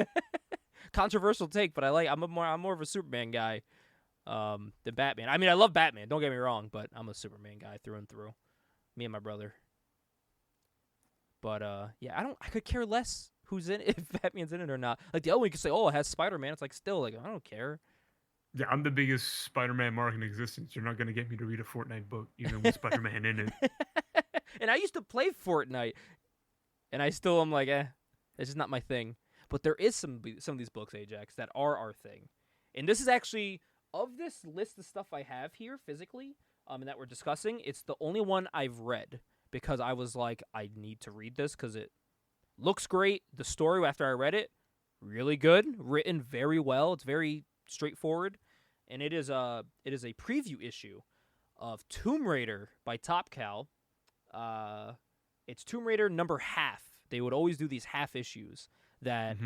Controversial take, but I'm more of a Superman guy than Batman. I mean, I love Batman. Don't get me wrong, but I'm a Superman guy through and through. Me and my brother. But yeah, I could care less who's in it, if Batman's in it or not. Like the other one, you could say, "Oh, it has Spider-Man." It's like still like I don't care. Yeah, I'm the biggest Spider-Man mark in existence. You're not gonna get me to read a Fortnite book, even with Spider-Man in it. And I used to play Fortnite, and I still am like, it's just not my thing. But there is some of these books, Ajax, that are our thing. And this is actually, of this list of stuff I have here physically, and that we're discussing, it's the only one I've read because I was like, I need to read this because it looks great. The story after I read it, really good, written very well. It's very straightforward, and it is a preview issue of Tomb Raider by Top Cow. It's Tomb Raider number half. They would always do these half issues that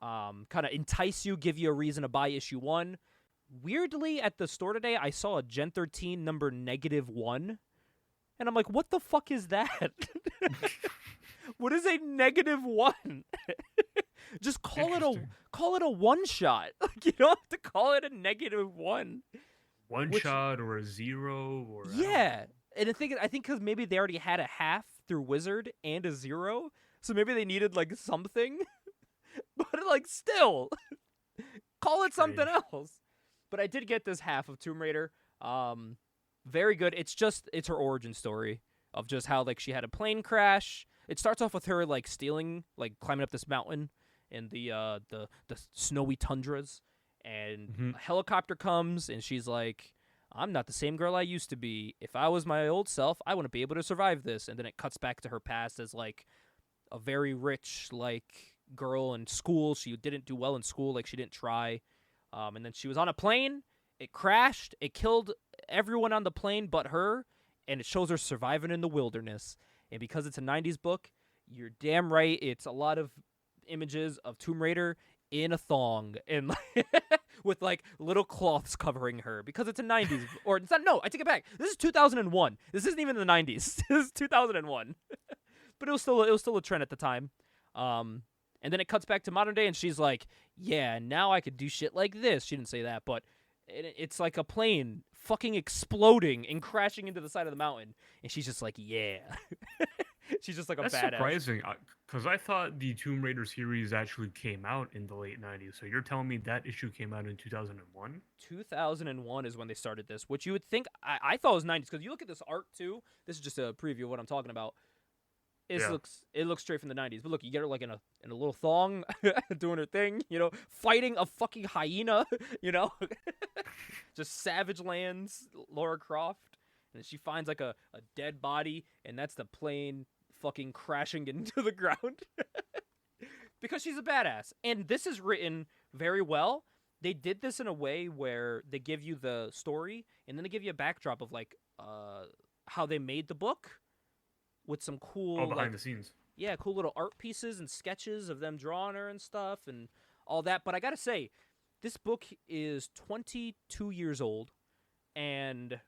kind of entice you, give you a reason to buy issue 1. Weirdly, at the store today, I saw a Gen 13 number -1, and I'm like, what the fuck is that? What is a -1? Just call it a one shot. Like, you don't have to call it a -1. One shot or a 0 or yeah. And I think because maybe they already had a half through Wizard and a 0, so maybe they needed like something. But like still, call it something else. But I did get this half of Tomb Raider. Very good. It's her origin story of just how like she had a plane crash. It starts off with her like climbing up this mountain in the snowy tundras, and a helicopter comes, and she's like, "I'm not the same girl I used to be. If I was my old self, I wouldn't be able to survive this." And then it cuts back to her past as like a very rich like girl in school. She didn't do well in school, like she didn't try. And then she was on a plane. It crashed. It killed everyone on the plane but her, and it shows her surviving in the wilderness. And because it's a 90s book, you're damn right. It's a lot of images of Tomb Raider in a thong and with like little cloths covering her because it's a 90s or it's not. No, I take it back. This is 2001. This isn't even the 90s. This is 2001. But it was still a trend at the time. And then it cuts back to modern day, and she's like, "Yeah, now I could do shit like this." She didn't say that, but it's like a plane fucking exploding and crashing into the side of the mountain, and she's just like, "Yeah." She's just like a That's badass. surprising, because I thought the Tomb Raider series actually came out in the late 90s. So you're telling me that issue came out in 2001? 2001 is when they started this, which you would think I thought was 90s because you look at this art too. This is just a preview of what I'm talking about. It looks straight from the 90s. But look, you get her like in a little thong doing her thing, fighting a fucking hyena, just Savage Lands Lara Croft, and she finds like a dead body, and that's the plane fucking crashing into the ground because she's a badass. And this is written very well. They did this in a way where they give you the story and then they give you a backdrop of like how they made the book with some cool behind the scenes. Yeah, cool little art pieces and sketches of them drawing her and stuff and all that. But I gotta say, this book is 22 years old, and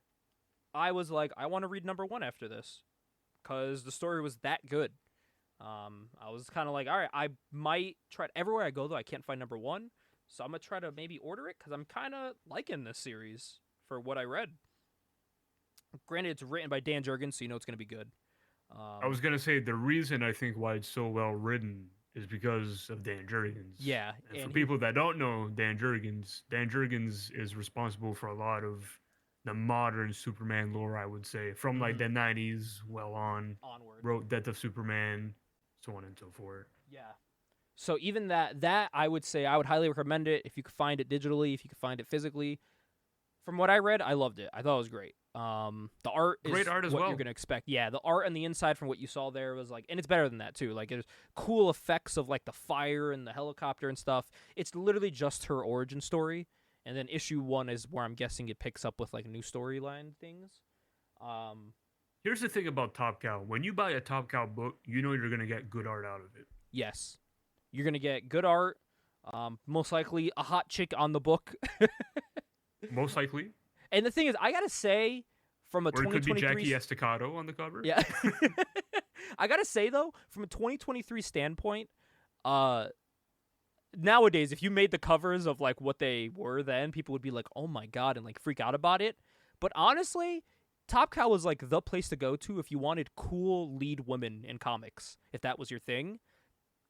I was like, I want to read number 1 after this because the story was that good. I was kind of like, all right, I might try everywhere I go though. I can't find number 1, so I'm gonna try to maybe order it because I'm kind of liking this series for what I read. Granted, it's written by Dan Jurgens, so you know it's gonna be good. I was gonna say the reason I think why it's so well written is because of Dan Jurgens. Yeah, and for people that don't know Dan Jurgens is responsible for a lot of the modern Superman lore, I would say, from like the '90s onward. Wrote Death of Superman, so on and so forth. Yeah. So even that I would say I would highly recommend it if you could find it digitally, if you could find it physically. From what I read, I loved it. I thought it was great. The art is great art as what well. You're gonna expect. Yeah, the art on the inside from what you saw there was like, and it's better than that too. Like there's cool effects of like the fire and the helicopter and stuff. It's literally just her origin story, and then issue 1 is where I'm guessing it picks up with like new storyline things. Here's the thing about Top Cow: when you buy a Top Cow book, you know you're gonna get good art out of it. Yes, you're gonna get good art. Most likely a hot chick on the book. Most likely. And the thing is, I gotta say, from a 2023, it could be Jackie Estacado on the cover. Yeah, I gotta say though, from a 2023 standpoint, nowadays if you made the covers of like what they were then, people would be like, "Oh my god," and like freak out about it. But honestly, Top Cow was like the place to go to if you wanted cool lead women in comics. If that was your thing,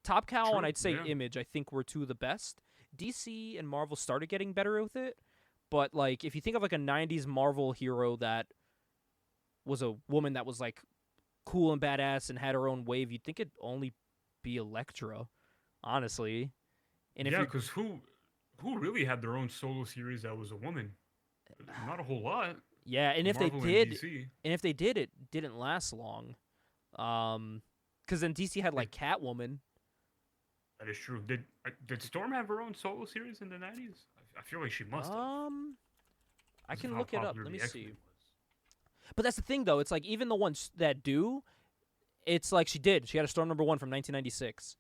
Top Cow True, and I'd say yeah. Image, I think were 2 of the best. DC and Marvel started getting better with it. But, like, if you think of, like, a 90s Marvel hero that was a woman that was, like, cool and badass and had her own wave, you'd think it'd only be Elektra, honestly. And Yeah, because who really had their own solo series that was a woman? Not a whole lot. Yeah, and if Marvel they and did, DC. it didn't last long. Because then DC had, like, Catwoman. That is true. Did Storm have her own solo series in the '90s? I feel like she must have. I can look it up. Let me see. X-Men was. But that's the thing, though. It's like even the ones that do, it's like she did. She had a Storm number 1 from 1996.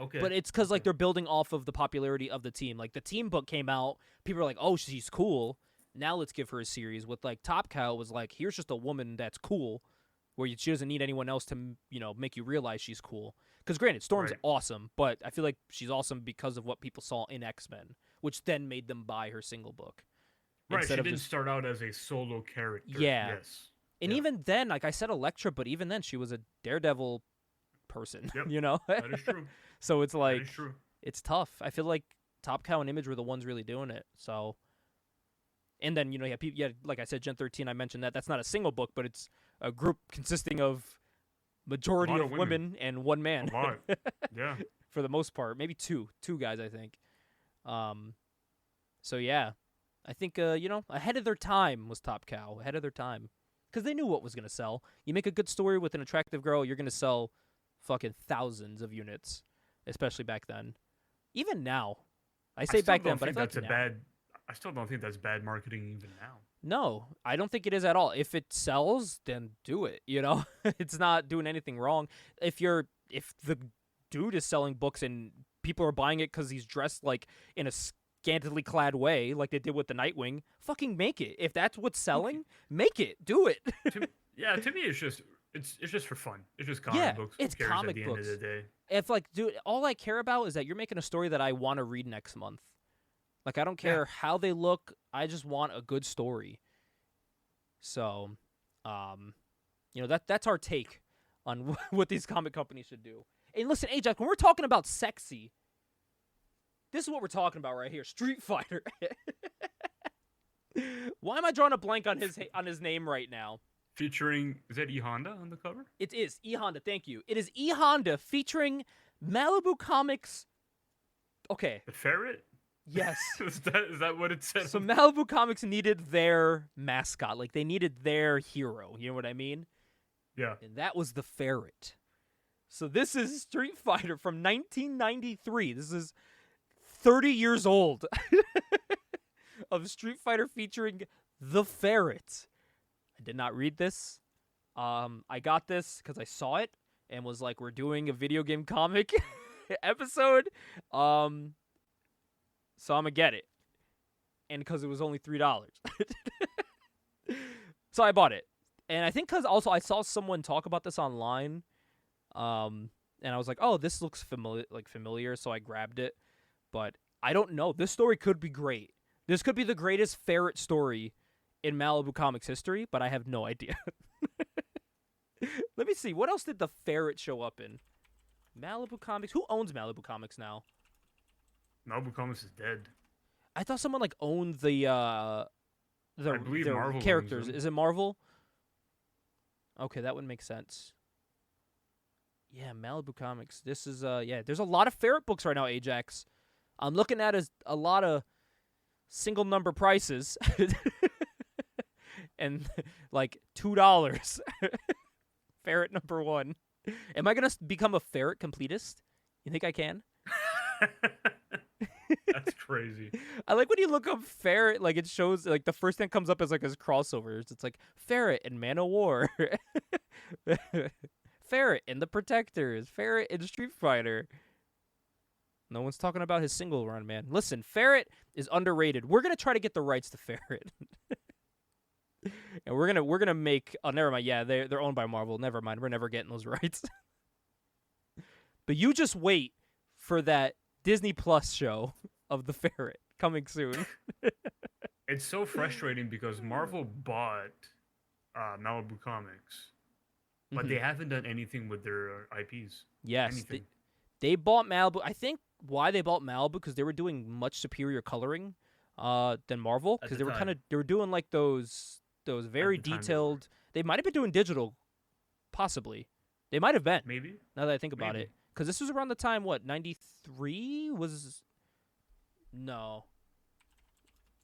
Okay. But it's because like they're building off of the popularity of the team. Like the team book came out, people are like, "Oh, she's cool. Now let's give her a series." With like Top Cow was like, "Here's just a woman that's cool, where she doesn't need anyone else to make you realize she's cool." Because granted, Storm's awesome, but I feel like she's awesome because of what people saw in X-Men, which then made them buy her single book. Right, she didn't start out as a solo character. Yeah. Yes. And even then, like I said, Elektra, but even then, she was a Daredevil person. Yep. That is true. So it's like That is true. it's tough. I feel like Top Cow and Image were the ones really doing it. So, and then like I said, Gen 13. I mentioned that that's not a single book, but it's a group consisting of majority of women and one man. A lot. Yeah. For the most part, maybe two guys, I think. So yeah, I think ahead of their time was Top Cow, ahead of their time, because they knew what was gonna sell. You make a good story with an attractive girl, you're gonna sell fucking thousands of units, especially back then. Even now, I say back then, but I feel like now. I still don't think that's bad marketing even now. No, I don't think it is at all. If it sells, then do it. It's not doing anything wrong. If the dude is selling books and people are buying it because he's dressed like in a scantily clad way, like they did with the Nightwing, fucking make it. If that's what's selling, make it. Do it. To me, it's just for fun. It's just comic books. It's comic at books. The end of the day. If dude, all I care about is that you're making a story that I want to read next month. Like, I don't care how they look. I just want a good story. So, that's our take on what these comic companies should do. And listen, Ajax, when we're talking about sexy, this is what we're talking about right here. Street Fighter. Why am I drawing a blank on his name right now? Featuring, is that E Honda on the cover? It is E Honda. Thank you. It is E Honda featuring Malibu Comics. Okay. The ferret? Yes. Is that what it said? So Malibu Comics needed their mascot. Like, they needed their hero. You know what I mean? Yeah. And that was the ferret. So this is Street Fighter from 1993. This is 30 years old of Street Fighter featuring the ferret. I did not read this. I got this because I saw it and was like, we're doing a video game comic episode. So I'm going to get it. And because it was only $3. So I bought it. And I think because also I saw someone talk about this online. And I was like, oh, this looks familiar, so I grabbed it. But I don't know. This story could be great. This could be the greatest ferret story in Malibu Comics history, but I have no idea. Let me see. What else did the ferret show up in? Malibu Comics. Who owns Malibu Comics now? Malibu Comics is dead. I thought someone like owned the I believe their Marvel owns characters. them. Is it Marvel? Okay, that would make sense. Yeah, Malibu Comics. This is there's a lot of ferret books right now, Ajax. I'm looking at a lot of single number prices. And like $2. Ferret number 1. Am I gonna become a ferret completist? You think I can? That's crazy. I like when you look up ferret, like it shows like the first thing that comes up is like his crossovers. It's like ferret and Man of War, ferret and the Protectors, ferret and Street Fighter. No one's talking about his single run, man. Listen, ferret is underrated. We're gonna try to get the rights to ferret. And we're gonna make. Oh, never mind. Yeah, they're owned by Marvel. Never mind. We're never getting those rights. But you just wait for that Disney Plus show of the ferret coming soon. It's so frustrating because Marvel bought Malibu Comics, but they haven't done anything with their IPs. Yes, they bought Malibu. I think why they bought Malibu because they were doing much superior coloring than Marvel because they were doing like those very detailed. They might have been doing digital, possibly. They might have been. Maybe. Now that I think about it, because this was around the time 93 was. No.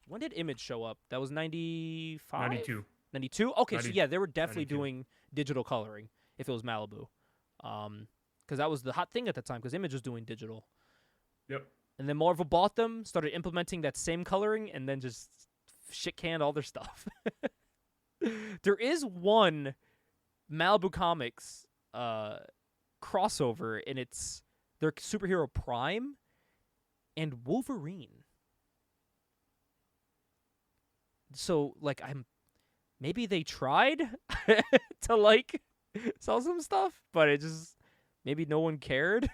When did Image show up? That was 95. 92. 92. Okay, so yeah, they were definitely doing digital coloring if it was Malibu, because that was the hot thing at the time. Because Image was doing digital. Yep. And then Marvel bought them, started implementing that same coloring, and then just shit canned all their stuff. There is one Malibu Comics crossover, and it's their superhero Prime and Wolverine. So, like, maybe they tried to, like, sell some stuff, but it just, maybe no one cared.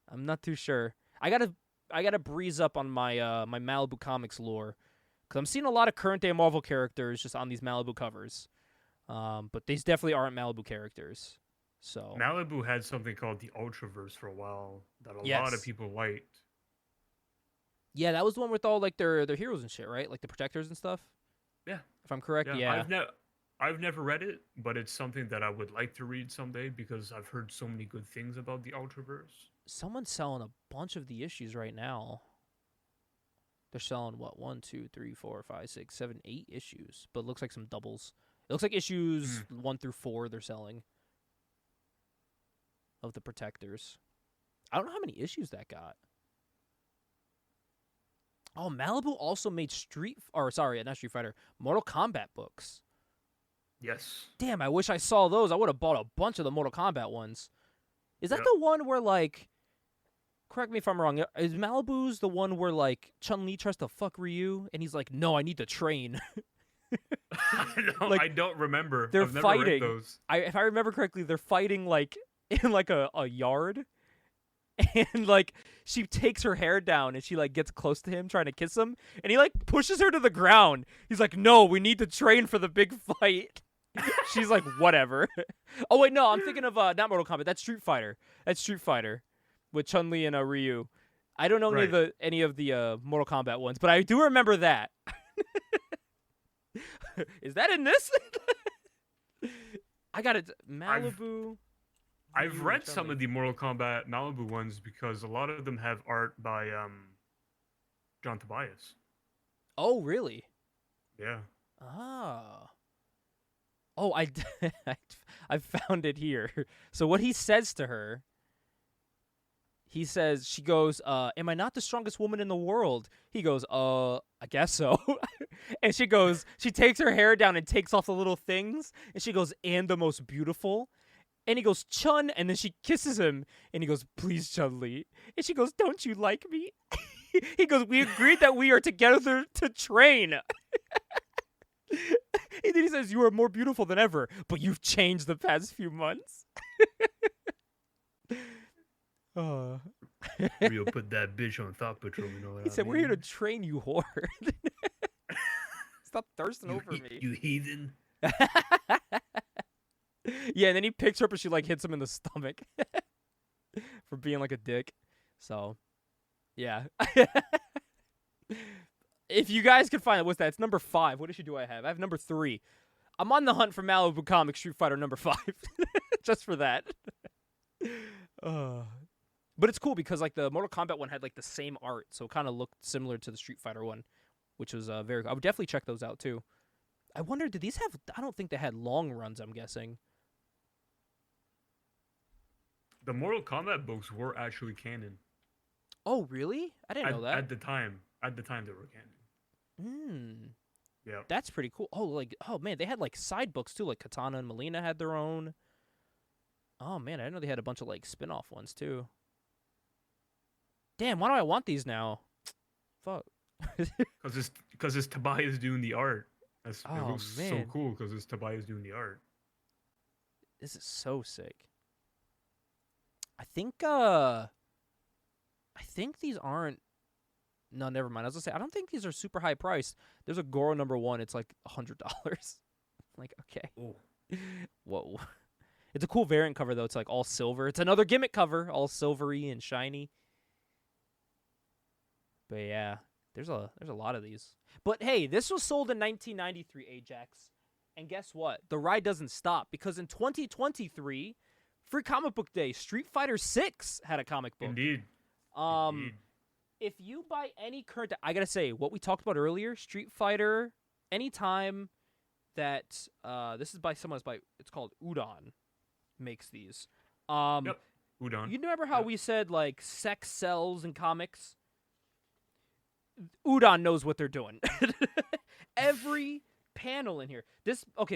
I'm not too sure. I gotta breeze up on my my Malibu Comics lore, because I'm seeing a lot of current day Marvel characters just on these Malibu covers, but these definitely aren't Malibu characters. So Malibu had something called the Ultraverse for a while that a lot of people liked. Yeah, that was the one with all like their heroes and shit, right? Like the Protectors and stuff. Yeah, if I'm correct. Yeah. I've never read it, but it's something that I would like to read someday because I've heard so many good things about the Ultraverse. Someone's selling a bunch of the issues right now. They're selling what? 1, 2, 3, 4, 5, 6, 7, 8 issues. But it looks like some doubles. It looks like issues 1 through 4 they're selling of the Protectors. I don't know how many issues that got. Oh, Malibu also made not Street Fighter, Mortal Kombat books. Yes. Damn, I wish I saw those. I would have bought a bunch of the Mortal Kombat ones. Is that the one where, like, correct me if I'm wrong, is Malibu's the one where, like, Chun-Li tries to fuck Ryu, and he's like, no, I need to train? I don't remember. They're I've never fighting. read those. If I remember correctly, they're fighting, like, in, like, a yard. And, like, she takes her hair down and she, like, gets close to him trying to kiss him. And he, like, pushes her to the ground. He's like, no, we need to train for the big fight. She's like, whatever. Oh, wait, no, I'm thinking of, not Mortal Kombat. That's Street Fighter. That's Street Fighter with Chun-Li and Ryu. I don't know any of the Mortal Kombat ones, but I do remember that. Is that in this? I got it. Malibu. I've read some of the Mortal Kombat Malibu ones because a lot of them have art by John Tobias. Oh, really? Yeah. Ah. Oh, I found it here. So what he says to her, she goes, am I not the strongest woman in the world? He goes, I guess so. And she takes her hair down and takes off the little things. And she goes, and the most beautiful. And he goes, Chun, and then she kisses him, and he goes, please, Chun-Li. And she goes, don't you like me? He goes, we agreed that we are together to train. And then he says, you are more beautiful than ever, but you've changed the past few months. Uh, Rio put that bitch on Thought Patrol. You know what he I said, mean? "We're here to train you, whore." Stop thirsting over me. You heathen. Yeah, and then he picks her up and she like hits him in the stomach for being like a dick. So, yeah. If you guys can find it, what's that? It's number 5. What issue do I have? I have number 3. I'm on the hunt for Malibu Comics Street Fighter number 5, just for that. But it's cool because like the Mortal Kombat one had like the same art, so it kind of looked similar to the Street Fighter one, which was very. I would definitely check those out too. I wonder, did these have? I don't think they had long runs. I'm guessing. The Mortal Kombat books were actually canon. Oh, really? I didn't know that. At the time they were canon. Yeah. That's pretty cool. Oh man, they had like side books too. Like Katana and Melina had their own. Oh man, I didn't know they had a bunch of like spin-off ones too. Damn, why do I want these now? Fuck. Because it's Tobias doing the art. It Oh, looks so man. cool because it's Tobias doing the art. This is so sick. I think these aren't. No, never mind. I was gonna say I don't think these are super high priced. There's a Goro number 1. It's like $100. Like, okay. Oh. Whoa. It's a cool variant cover though. It's like all silver. It's another gimmick cover, all silvery and shiny. But yeah, there's a lot of these. But hey, this was sold in 1993, Ajax. And guess what? The ride doesn't stop because in 2023, Free Comic Book Day, Street Fighter 6 had a comic book. Indeed. If you buy any current, I gotta say, what we talked about earlier, Street Fighter, anytime that this is by someone, it's called Udon, makes these. Yep. Udon. You remember how we said like sex sells in comics? Udon knows what they're doing. Every panel in here.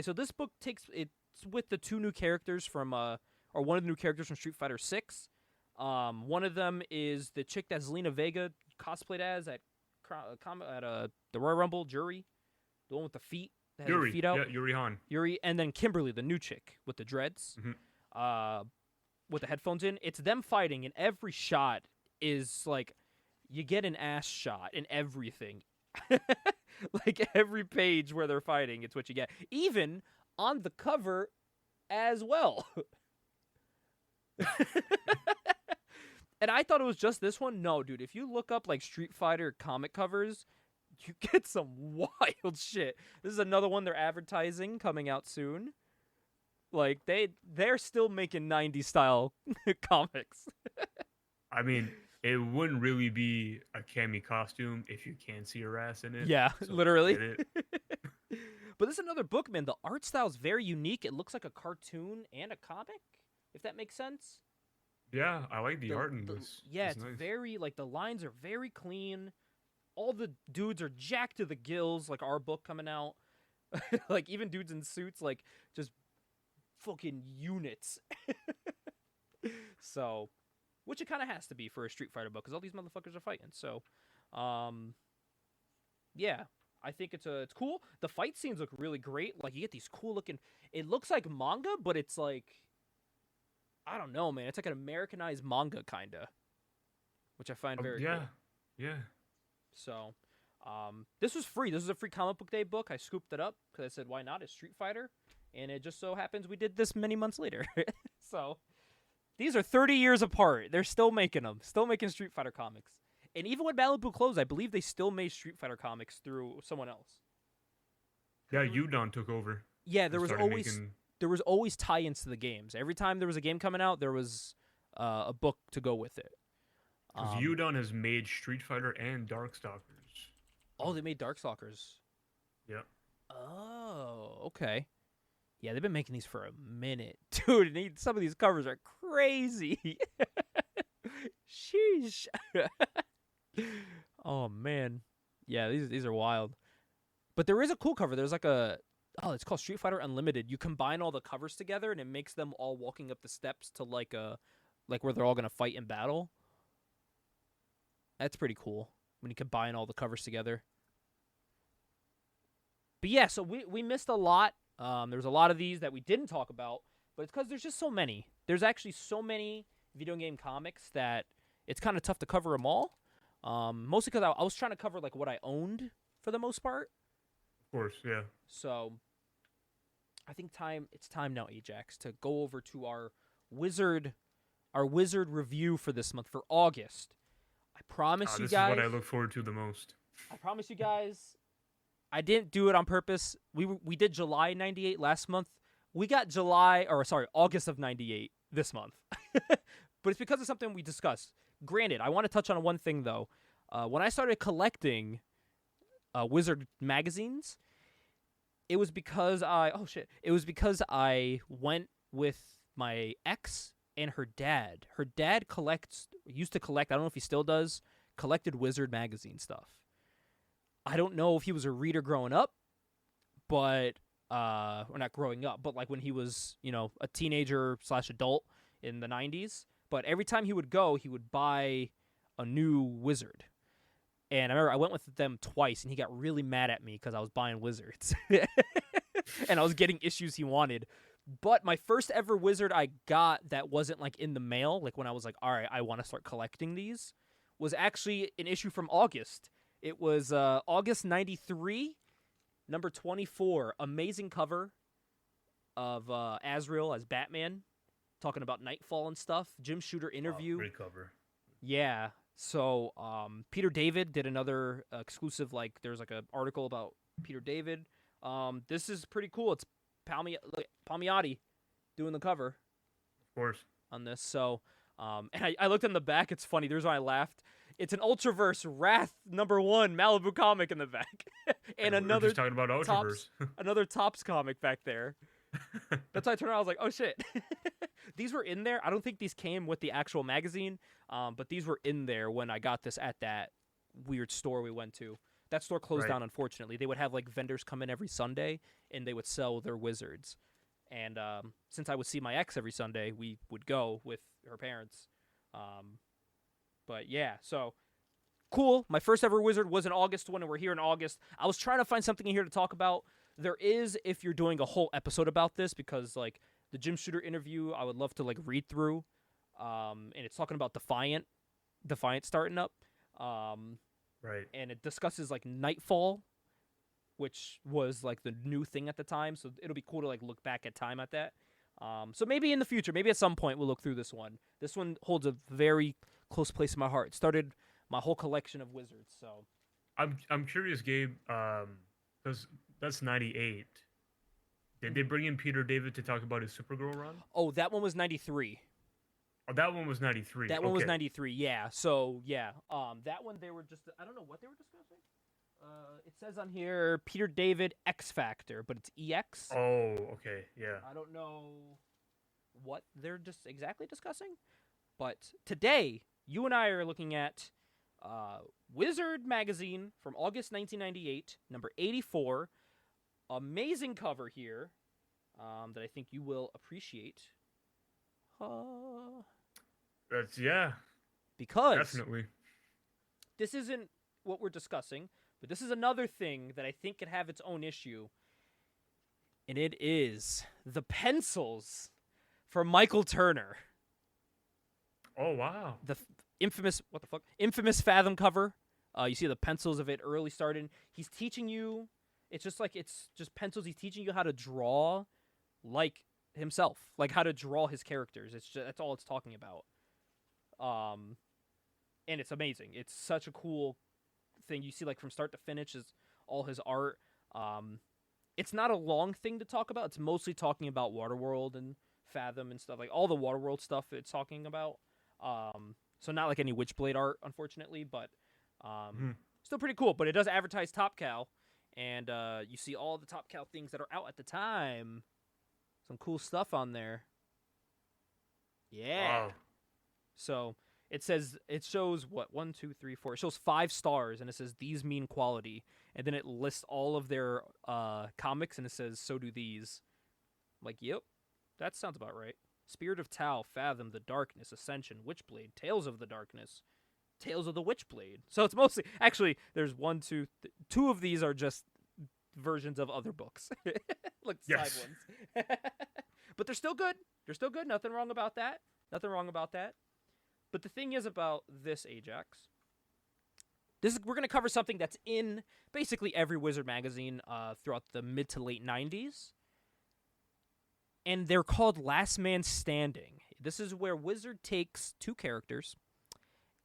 So this book it's with the 2 new characters from or one of the new characters from Street Fighter 6. One of them is the chick that Zelina Vega cosplayed as at the Royal Rumble, Yuri, the one with the feet that has her feet out. Yeah, Yuri Han. Yuri, and then Kimberly, the new chick with the dreads, with the headphones in. It's them fighting, and every shot is like you get an ass shot in everything. Like every page where they're fighting, it's what you get. Even on the cover as well. And I thought it was just this one. No, dude, if you look up like Street Fighter comic covers, you get some wild shit. This is another one they're advertising coming out soon. Like they're still making 90s style comics. I mean, it wouldn't really be a cami costume if you can't see her ass in it. Yeah, so literally. But this is another book, man. The art style is very unique. It looks like a cartoon and a comic, if that makes sense. Yeah, I like the art in this. Yeah, it's nice. very, like, the lines are very clean. All the dudes are jacked to the gills, like our book coming out. Like, even dudes in suits, like, just fucking units. So, which it kind of has to be for a Street Fighter book, because all these motherfuckers are fighting. So, yeah, I think it's cool. The fight scenes look really great. Like, you get these cool looking. It looks like manga, but it's like, I don't know, man. It's like an Americanized manga, kinda, which I find very cool. Yeah. So, this was free. This was a free comic book day book. I scooped it up because I said, why not? It's Street Fighter, and it just so happens we did this many months later. So, these are 30 years apart. They're still making them. Still making Street Fighter comics. And even when Malibu closed, I believe they still made Street Fighter comics through someone else. Yeah, Udon took over. Yeah, there was always tie-ins to the games. Every time there was a game coming out, there was a book to go with it. Because Udon has made Street Fighter and Darkstalkers. Oh, they made Darkstalkers. Yep. Oh, okay. Yeah, they've been making these for a minute. Dude, some of these covers are crazy. Sheesh. Oh, man. Yeah, these are wild. But there is a cool cover. There's like it's called Street Fighter Unlimited. You combine all the covers together, and it makes them all walking up the steps to like where they're all going to fight in battle. That's pretty cool when you combine all the covers together. But yeah, so we missed a lot. There's a lot of these that we didn't talk about, but it's because there's just so many. There's actually so many video game comics that it's kind of tough to cover them all. Mostly because I was trying to cover like what I owned for the most part. Of course, yeah. So I think it's time now, Ajax, to go over to our wizard review for this month for August. I promise you This guys. is what I look forward to the most. I promise you guys. I didn't do it on purpose. We did July 98 last month. We got August of 98 this month. But it's because of something we discussed. Granted, I want to touch on one thing though. When I started collecting Wizard magazines, it was because I went with my ex and her dad. Her dad used to collect, I don't know if he still does, collected Wizard magazine stuff. I don't know if he was a reader growing up, but or not growing up, but like when he was, a teenager / adult in the 90s. But every time he would go, he would buy a new Wizard. And I remember I went with them twice, and he got really mad at me because I was buying Wizards. And I was getting issues he wanted. But my first ever Wizard I got that wasn't like in the mail, like when I was like, all right, I want to start collecting these, was actually an issue from August. It was August 93, number 24. Amazing cover of Azrael as Batman, talking about Nightfall and stuff. Jim Shooter interview. Great cover. Yeah. So Peter David did another exclusive, like there's like an article about Peter David. This is pretty cool. It's Palmiotti doing the cover. Of course. On this. So and I looked in the back. It's funny. There's why I laughed. It's an Ultraverse Wrath #1 Malibu comic in the back. And another just talking about Ultraverse. another Topps comic back there. That's why I turned around. I was like, oh shit. These were in there. I don't think these came with the actual magazine, but these were in there when I got this at that weird store we went to. That store closed down, unfortunately. They would have like vendors come in every Sunday, and they would sell their Wizards. And since I would see my ex every Sunday, we would go with her parents. But yeah, so cool. My first ever Wizard was in August when we're here in August. I was trying to find something in here to talk about. There is, if you're doing a whole episode about this, because like the Jim Shooter interview, I would love to like read through. And it's talking about Defiant starting up. Right. And it discusses like Nightfall, which was like the new thing at the time. So it'll be cool to like look back at time at that. So maybe in the future, maybe at some point we'll look through this one. This one holds a very close place in my heart. It started my whole collection of Wizards. So I'm curious, Gabe, because that's 98. Did they bring in Peter David to talk about his Supergirl run? Oh, that one was 93. Oh, that one was 93. That one was 93. Yeah. So yeah. That one they were just, I don't know what they were discussing. It says on here Peter David X Factor, but it's EX. Oh, okay. Yeah. I don't know what they're just exactly discussing, but today you and I are looking at Wizard magazine from August 1998, number 84. Amazing cover here that I think you will appreciate. Because definitely. This isn't what we're discussing, but this is another thing that I think could have its own issue, and it is the pencils for Michael Turner. Oh wow! The infamous Fathom cover. You see the pencils of it early starting. He's teaching you. It's just pencils. He's teaching you how to draw like himself, like how to draw his characters. That's all it's talking about. And it's amazing. It's such a cool thing. You see, like from start to finish is all his art. It's not a long thing to talk about. It's mostly talking about Waterworld and Fathom and stuff, like all the Waterworld stuff it's talking about. So not like any Witchblade art, unfortunately, but still pretty cool. But it does advertise Top Cow, and you see all the Top Cow things that are out at the time. Some cool stuff on there. Yeah. Wow. So it shows what 1, 2, 3, 4. It shows 5 stars, and it says these mean quality, and then it lists all of their comics, and it says so do these. I'm like, yep, that sounds about right. Spirit of Tau, Fathom, The Darkness, Ascension, Witchblade, Tales of the Darkness, Tales of the Witchblade. So it's mostly actually there's 1, 2, 2 of these are just versions of other books, like yes. side ones. But they're still good. They're still good. Nothing wrong about that. But the thing is about this, Ajax, we're going to cover something that's in basically every Wizard magazine throughout the mid to late 90s. And they're called Last Man Standing. This is where Wizard takes two characters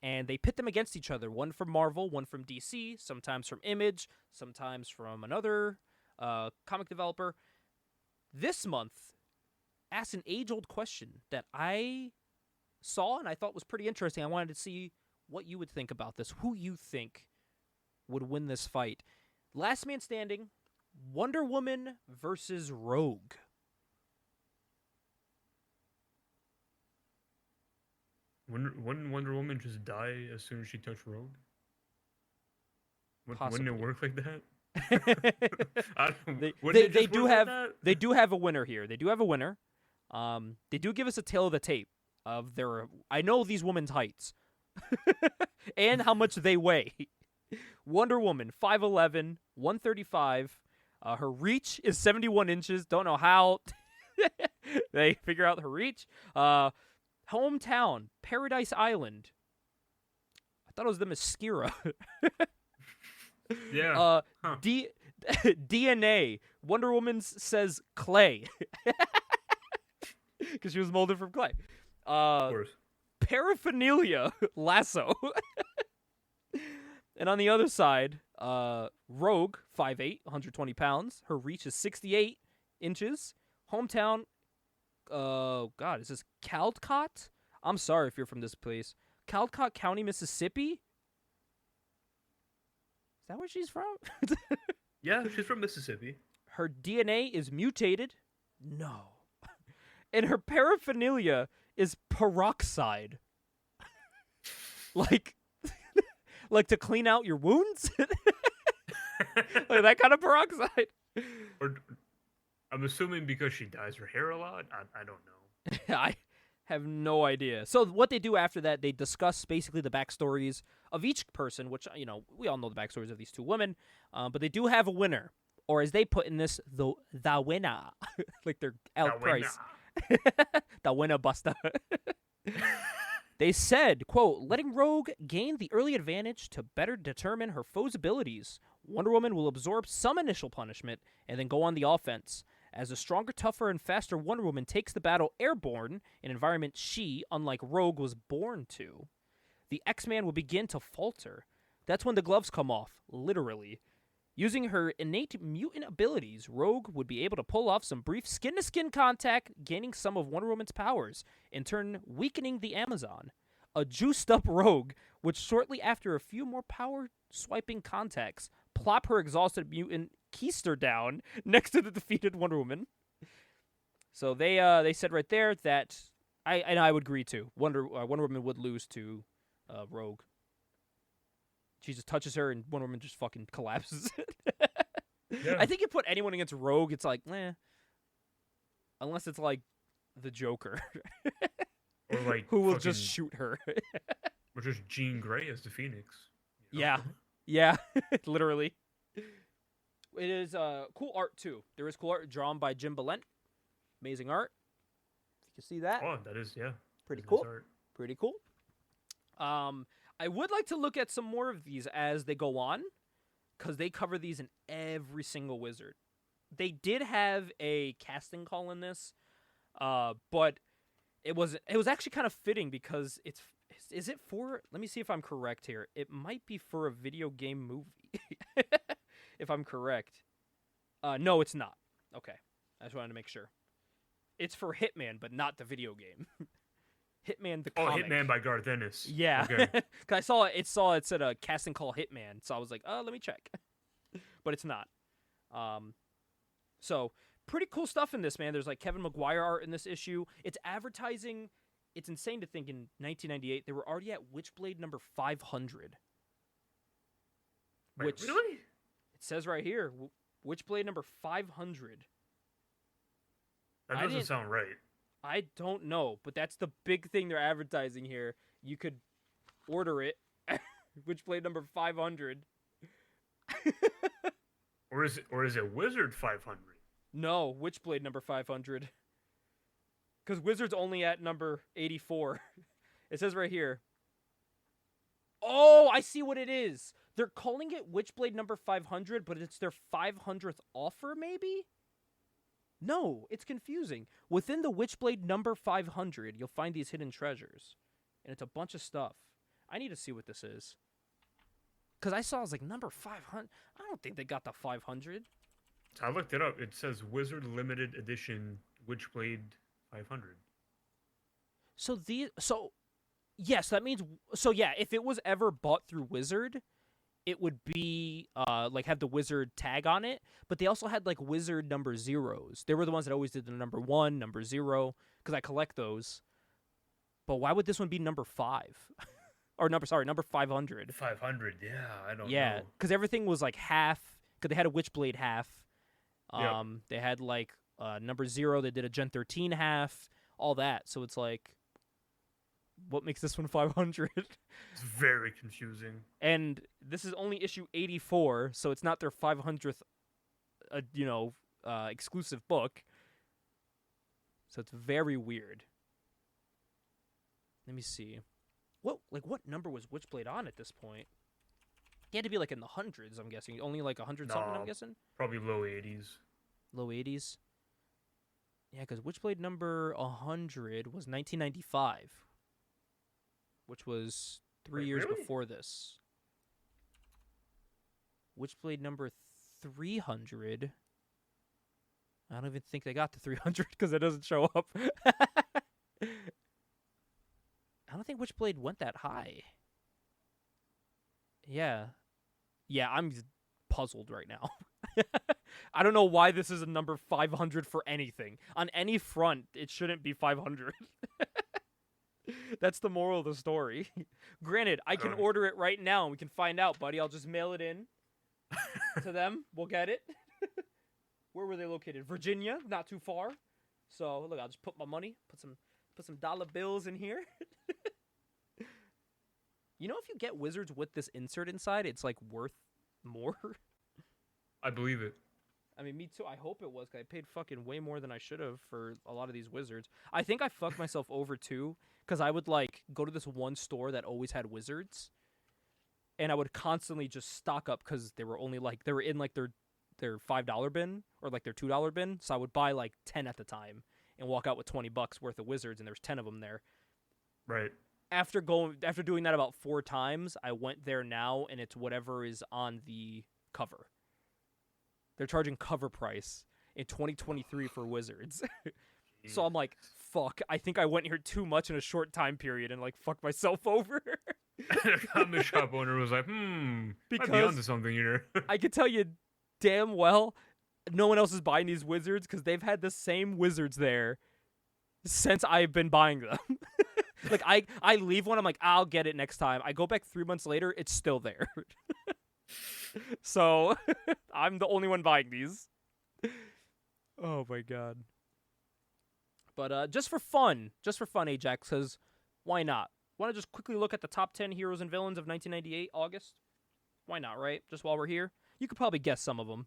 and they pit them against each other. One from Marvel, one from DC, sometimes from Image, sometimes from another comic developer. This month asked an age-old question that I saw and I thought was pretty interesting. I wanted to see what you would think about this, who you think would win this fight. Last Man Standing, Wonder Woman versus Rogue. Wouldn't Wonder Woman just die as soon as she touched Rogue? Possibly. Wouldn't it work like that? They do have a winner here. They do have a winner. They do give us a tail of the tape of their. I know these women's heights and how much they weigh. Wonder Woman 5'11", 135. Her reach is 71 inches. Don't know how they figure out her reach. Hometown, Paradise Island. I thought it was the Mascara. Yeah. DNA. Wonder Woman says clay. Because she was molded from clay. Of course. Paraphernalia. Lasso. And on the other side, Rogue, 5'8", 120 pounds. Her reach is 68 inches. Hometown, God, is this Caldecott? I'm sorry if you're from this place. Caldecott County, Mississippi? Is that where she's from? Yeah, she's from Mississippi. Her DNA is mutated? No. And her paraphernalia is peroxide. like to clean out your wounds? Like that kind of peroxide? Or I'm assuming because she dyes her hair a lot? I don't know. I have no idea. So what they do after that, they discuss basically the backstories of each person, which, you know, we all know the backstories of these two women, but they do have a winner. Or as they put in this, the winner. Like they're out price. The winner buster. They said, quote, letting Rogue gain the early advantage to better determine her foe's abilities. Wonder Woman will absorb some initial punishment and then go on the offense. As a stronger, tougher, and faster Wonder Woman takes the battle airborne, an environment she, unlike Rogue, was born to, the X-Man will begin to falter. That's when the gloves come off, literally. Using her innate mutant abilities, Rogue would be able to pull off some brief skin-to-skin contact, gaining some of Wonder Woman's powers, in turn weakening the Amazon. A juiced-up Rogue would shortly after a few more power-swiping contacts plop her exhausted mutant keister down next to the defeated Wonder Woman. So they said right there that I would agree too. Wonder Woman would lose to Rogue. She just touches her and Wonder Woman just fucking collapses. Yeah. I think you put anyone against Rogue, it's like, unless it's like the Joker. Or like who will just shoot her. Or just Jean Grey as the Phoenix. You know? Yeah, literally. It is cool art too. There is cool art drawn by Jim Balent. Amazing art. You can see that. Oh, that is, yeah. Pretty cool. Pretty cool. I would like to look at some more of these as they go on, because they cover these in every single Wizard. They did have a casting call in this, but it was actually kind of fitting because is it for, let me see if I'm correct here. It might be for a video game movie, if I'm correct. No, it's not. Okay, I just wanted to make sure. It's for Hitman, but not the video game. Hitman the comic. Oh, Hitman by Garth Ennis. Yeah. Okay. Cause it said a casting call Hitman, so I was like, let me check. But it's not. So pretty cool stuff in this, man. There's like Kevin Maguire art in this issue. It's advertising. It's insane to think in 1998 they were already at Witchblade number 500. Wait, really? It says right here, Witchblade number 500. That doesn't sound right. I don't know, but that's the big thing they're advertising here. You could order it, Witchblade number 500. Or is it Wizard 500? No, Witchblade number 500. Because Wizard's only at number 84. It says right here. Oh, I see what it is. They're calling it Witchblade number 500, but it's their 500th offer, maybe? No, it's confusing. Within the Witchblade number 500, you'll find these hidden treasures. And it's a bunch of stuff. I need to see what this is. Because I saw, I was like, number 500? I don't think they got the 500. So I looked it up. It says Wizard Limited Edition Witchblade 500. Yes, that means, if it was ever bought through Wizard, it would be, have the Wizard tag on it, but they also had, Wizard number zeros. They were the ones that always did the number 1, number 0, because I collect those. But why would this one be number 5? Or number 500. 500, yeah, I don't know. Yeah, because everything was, half, because they had a Witchblade half. Yep. They had, number 0, they did a Gen 13 half, all that, so it's what makes this one 500? It's very confusing. And this is only issue 84, so it's not their 500th, exclusive book. So it's very weird. Let me see. What number was Witchblade on at this point? He had to be in the hundreds, I'm guessing. Only 100 something, I'm guessing? Probably low 80s. Low 80s? Yeah, because Witchblade number 100 was 1995. Which was 3 years really? before this. Witchblade number 300. I don't even think they got to 300 because it doesn't show up. I don't think Witchblade went that high. Yeah. Yeah, I'm puzzled right now. I don't know why this is a number 500 for anything. On any front, it shouldn't be 500. That's the moral of the story. Granted, I can order it right now and we can find out, buddy. I'll just mail it in to them. We'll get it. Where were they located? Virginia, not too far. So, look, I'll just put my money, put some dollar bills in here. You know, if you get Wizards with this insert inside, it's worth more. I believe it. I mean, me too. I hope it was, because I paid fucking way more than I should have for a lot of these Wizards. I think I fucked myself over, too, because I would, go to this one store that always had Wizards, and I would constantly just stock up, because they were only, they were in, their $5 bin, or, their $2 bin, so I would buy, 10 at the time, and walk out with $20 worth of Wizards, and there's 10 of them there. Right. After doing that about 4 times, I went there now, and it's whatever is on the cover. They're charging cover price in 2023 for Wizards. So I'm like, fuck, I think I went here too much in a short time period and fucked myself over. The shop owner was like, because might be onto something here. I can tell you damn well no one else is buying these Wizards because they've had the same Wizards there since I've been buying them. I leave one, I'm like, I'll get it next time. I go back 3 months later, it's still there. So, I'm the only one buying these. Oh my god. But just for fun, Ajax, because why not? Want to just quickly look at the top 10 heroes and villains of 1998, August? Why not, right? Just while we're here. You could probably guess some of them.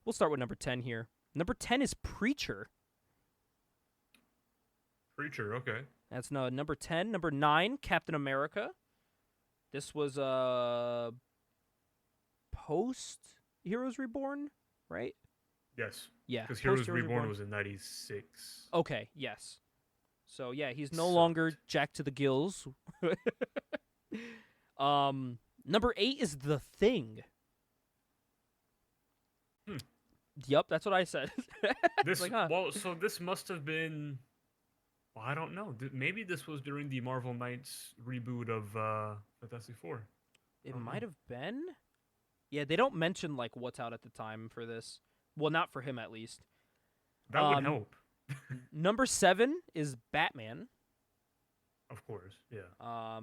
We'll start with number 10 here. Number 10 is Preacher. Preacher, okay. That's number 10. Number 9, Captain America. This was post Heroes Reborn, right? Yes. Yeah. Because Heroes Reborn was in 96. Okay, yes. So, yeah, he's no longer jacked to the gills. Number 8 is The Thing. Yep, that's what I said. So this must have been... Well, I don't know. Maybe this was during the Marvel Knights reboot of Fantastic Four. It might have been. Yeah, they don't mention what's out at the time for this. Well, not for him at least. That would help. Number 7 is Batman. Of course, yeah.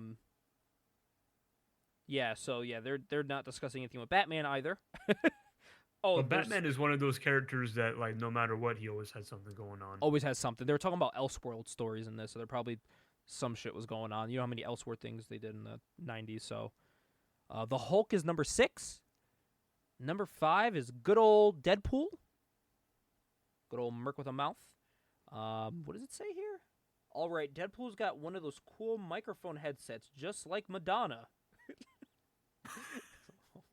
Yeah, so yeah, they're not discussing anything with Batman either. But Batman is one of those characters that, no matter what, he always has something going on. Always has something. They were talking about Elseworld stories in this, so there probably some shit was going on. You know how many Elseworld things they did in the 90s, so... the Hulk is number 6. Number 5 is good old Deadpool. Good old Merc with a mouth. What does it say here? All right, Deadpool's got one of those cool microphone headsets, just like Madonna.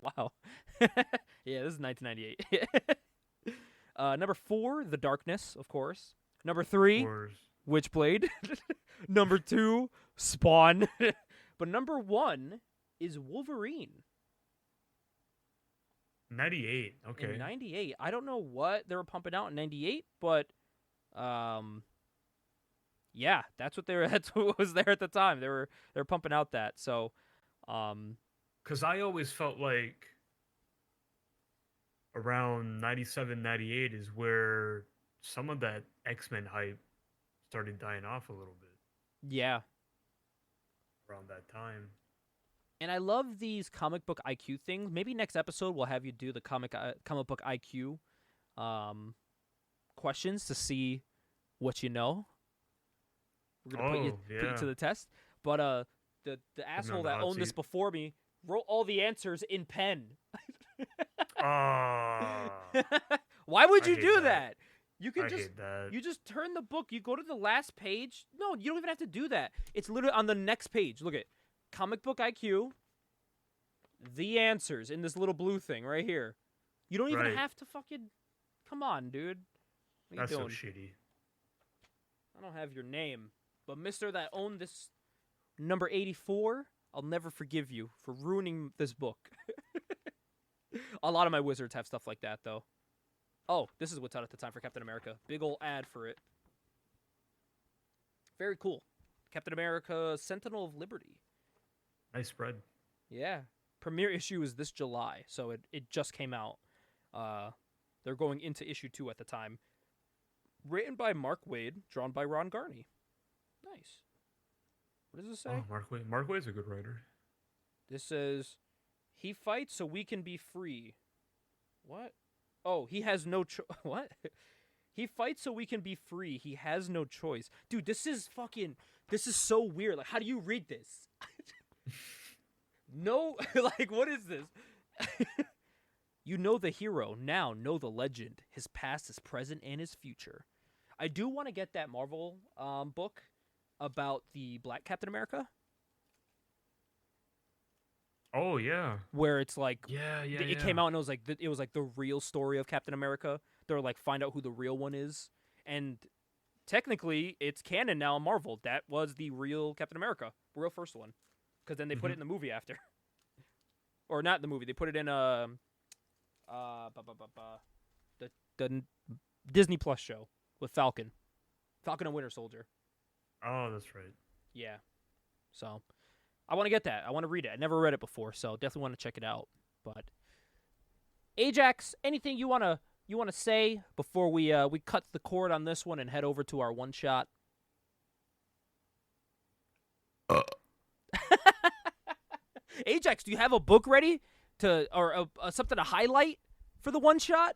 Wow. Yeah, this is 1998. Number 4, The Darkness, of course. Number 3, Witchblade. Number 2, Spawn. But number 1 is Wolverine. 98. Okay. In 98. I don't know what they were pumping out in 98, but yeah, that's what was there at the time. They were pumping out that. So cuz I always felt like around 97, 98 is where some of that X-Men hype started dying off a little bit. Yeah. Around that time. And I love these comic book IQ things. Maybe next episode we'll have you do the comic book IQ questions to see what you know. We're gonna put you to the test. But the asshole that owned this before me wrote all the answers in pen. Why would you do that? You can you just turn the book. You go to the last page. No, you don't even have to do that. It's literally on the next page. Look at comic book IQ. The answers in this little blue thing right here. You don't even have to fucking. Come on, dude. What That's you doing? So shitty. I don't have your name, but Mister that owned this number 84, I'll never forgive you for ruining this book. A lot of my wizards have stuff like that, though. Oh, this is what's out at the time for Captain America. Big ol' ad for it. Very cool. Captain America, Sentinel of Liberty. Nice spread. Yeah. Premiere issue is this July, so it just came out. They're going into issue 2 at the time. Written by Mark Waid, drawn by Ron Garney. Nice. What does this say? Oh, Mark Waid. Mark Waid's a good writer. This says, he fights so we can be free. What? Oh, he has no choice. What? He fights so we can be free. He has no choice. Dude, this is so weird. Like, how do you read this? No, like, what is this? You know the hero, now know the legend. His past, his present, and his future. I do want to get that Marvel book about the Black Captain America. Oh yeah, where it's like it came out and it was like the real story of Captain America. They're like, find out who the real one is, and technically it's canon now in Marvel. That was the real Captain America, real first one, because then they put it in the movie after, or not the movie. They put it in the Disney Plus show with Falcon and Winter Soldier. Oh, that's right. Yeah, so. I want to get that. I want to read it. I never read it before, so definitely want to check it out. But Ajax, anything you want to say before we cut the cord on this one and head over to our one shot? Ajax, do you have a book ready or something to highlight for the one shot?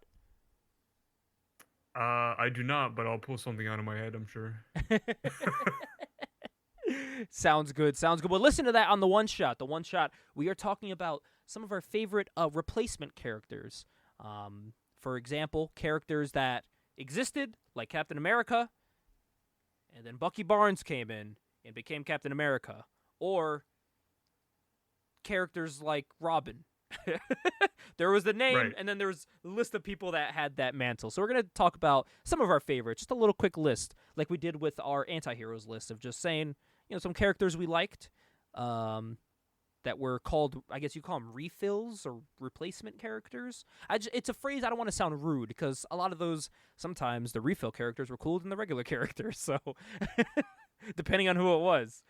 I do not, but I'll pull something out of my head, I'm sure. Sounds good. Well, listen to that on the one shot. The one shot, we are talking about some of our favorite replacement characters. For example, characters that existed, like Captain America, and then Bucky Barnes came in and became Captain America. Or characters like Robin. There was the name, and then there was a list of people that had that mantle. So we're going to talk about some of our favorites, just a little quick list, like we did with our anti-heroes list of just saying, some characters we liked that were called, I guess you call them refills or replacement characters. It's a phrase I don't want to sound rude because a lot of those, sometimes the refill characters were cooler than the regular characters. So depending on who it was.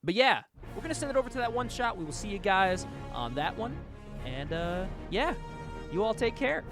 But yeah, we're going to send it over to that one shot. We will see you guys on that one. And yeah, you all take care.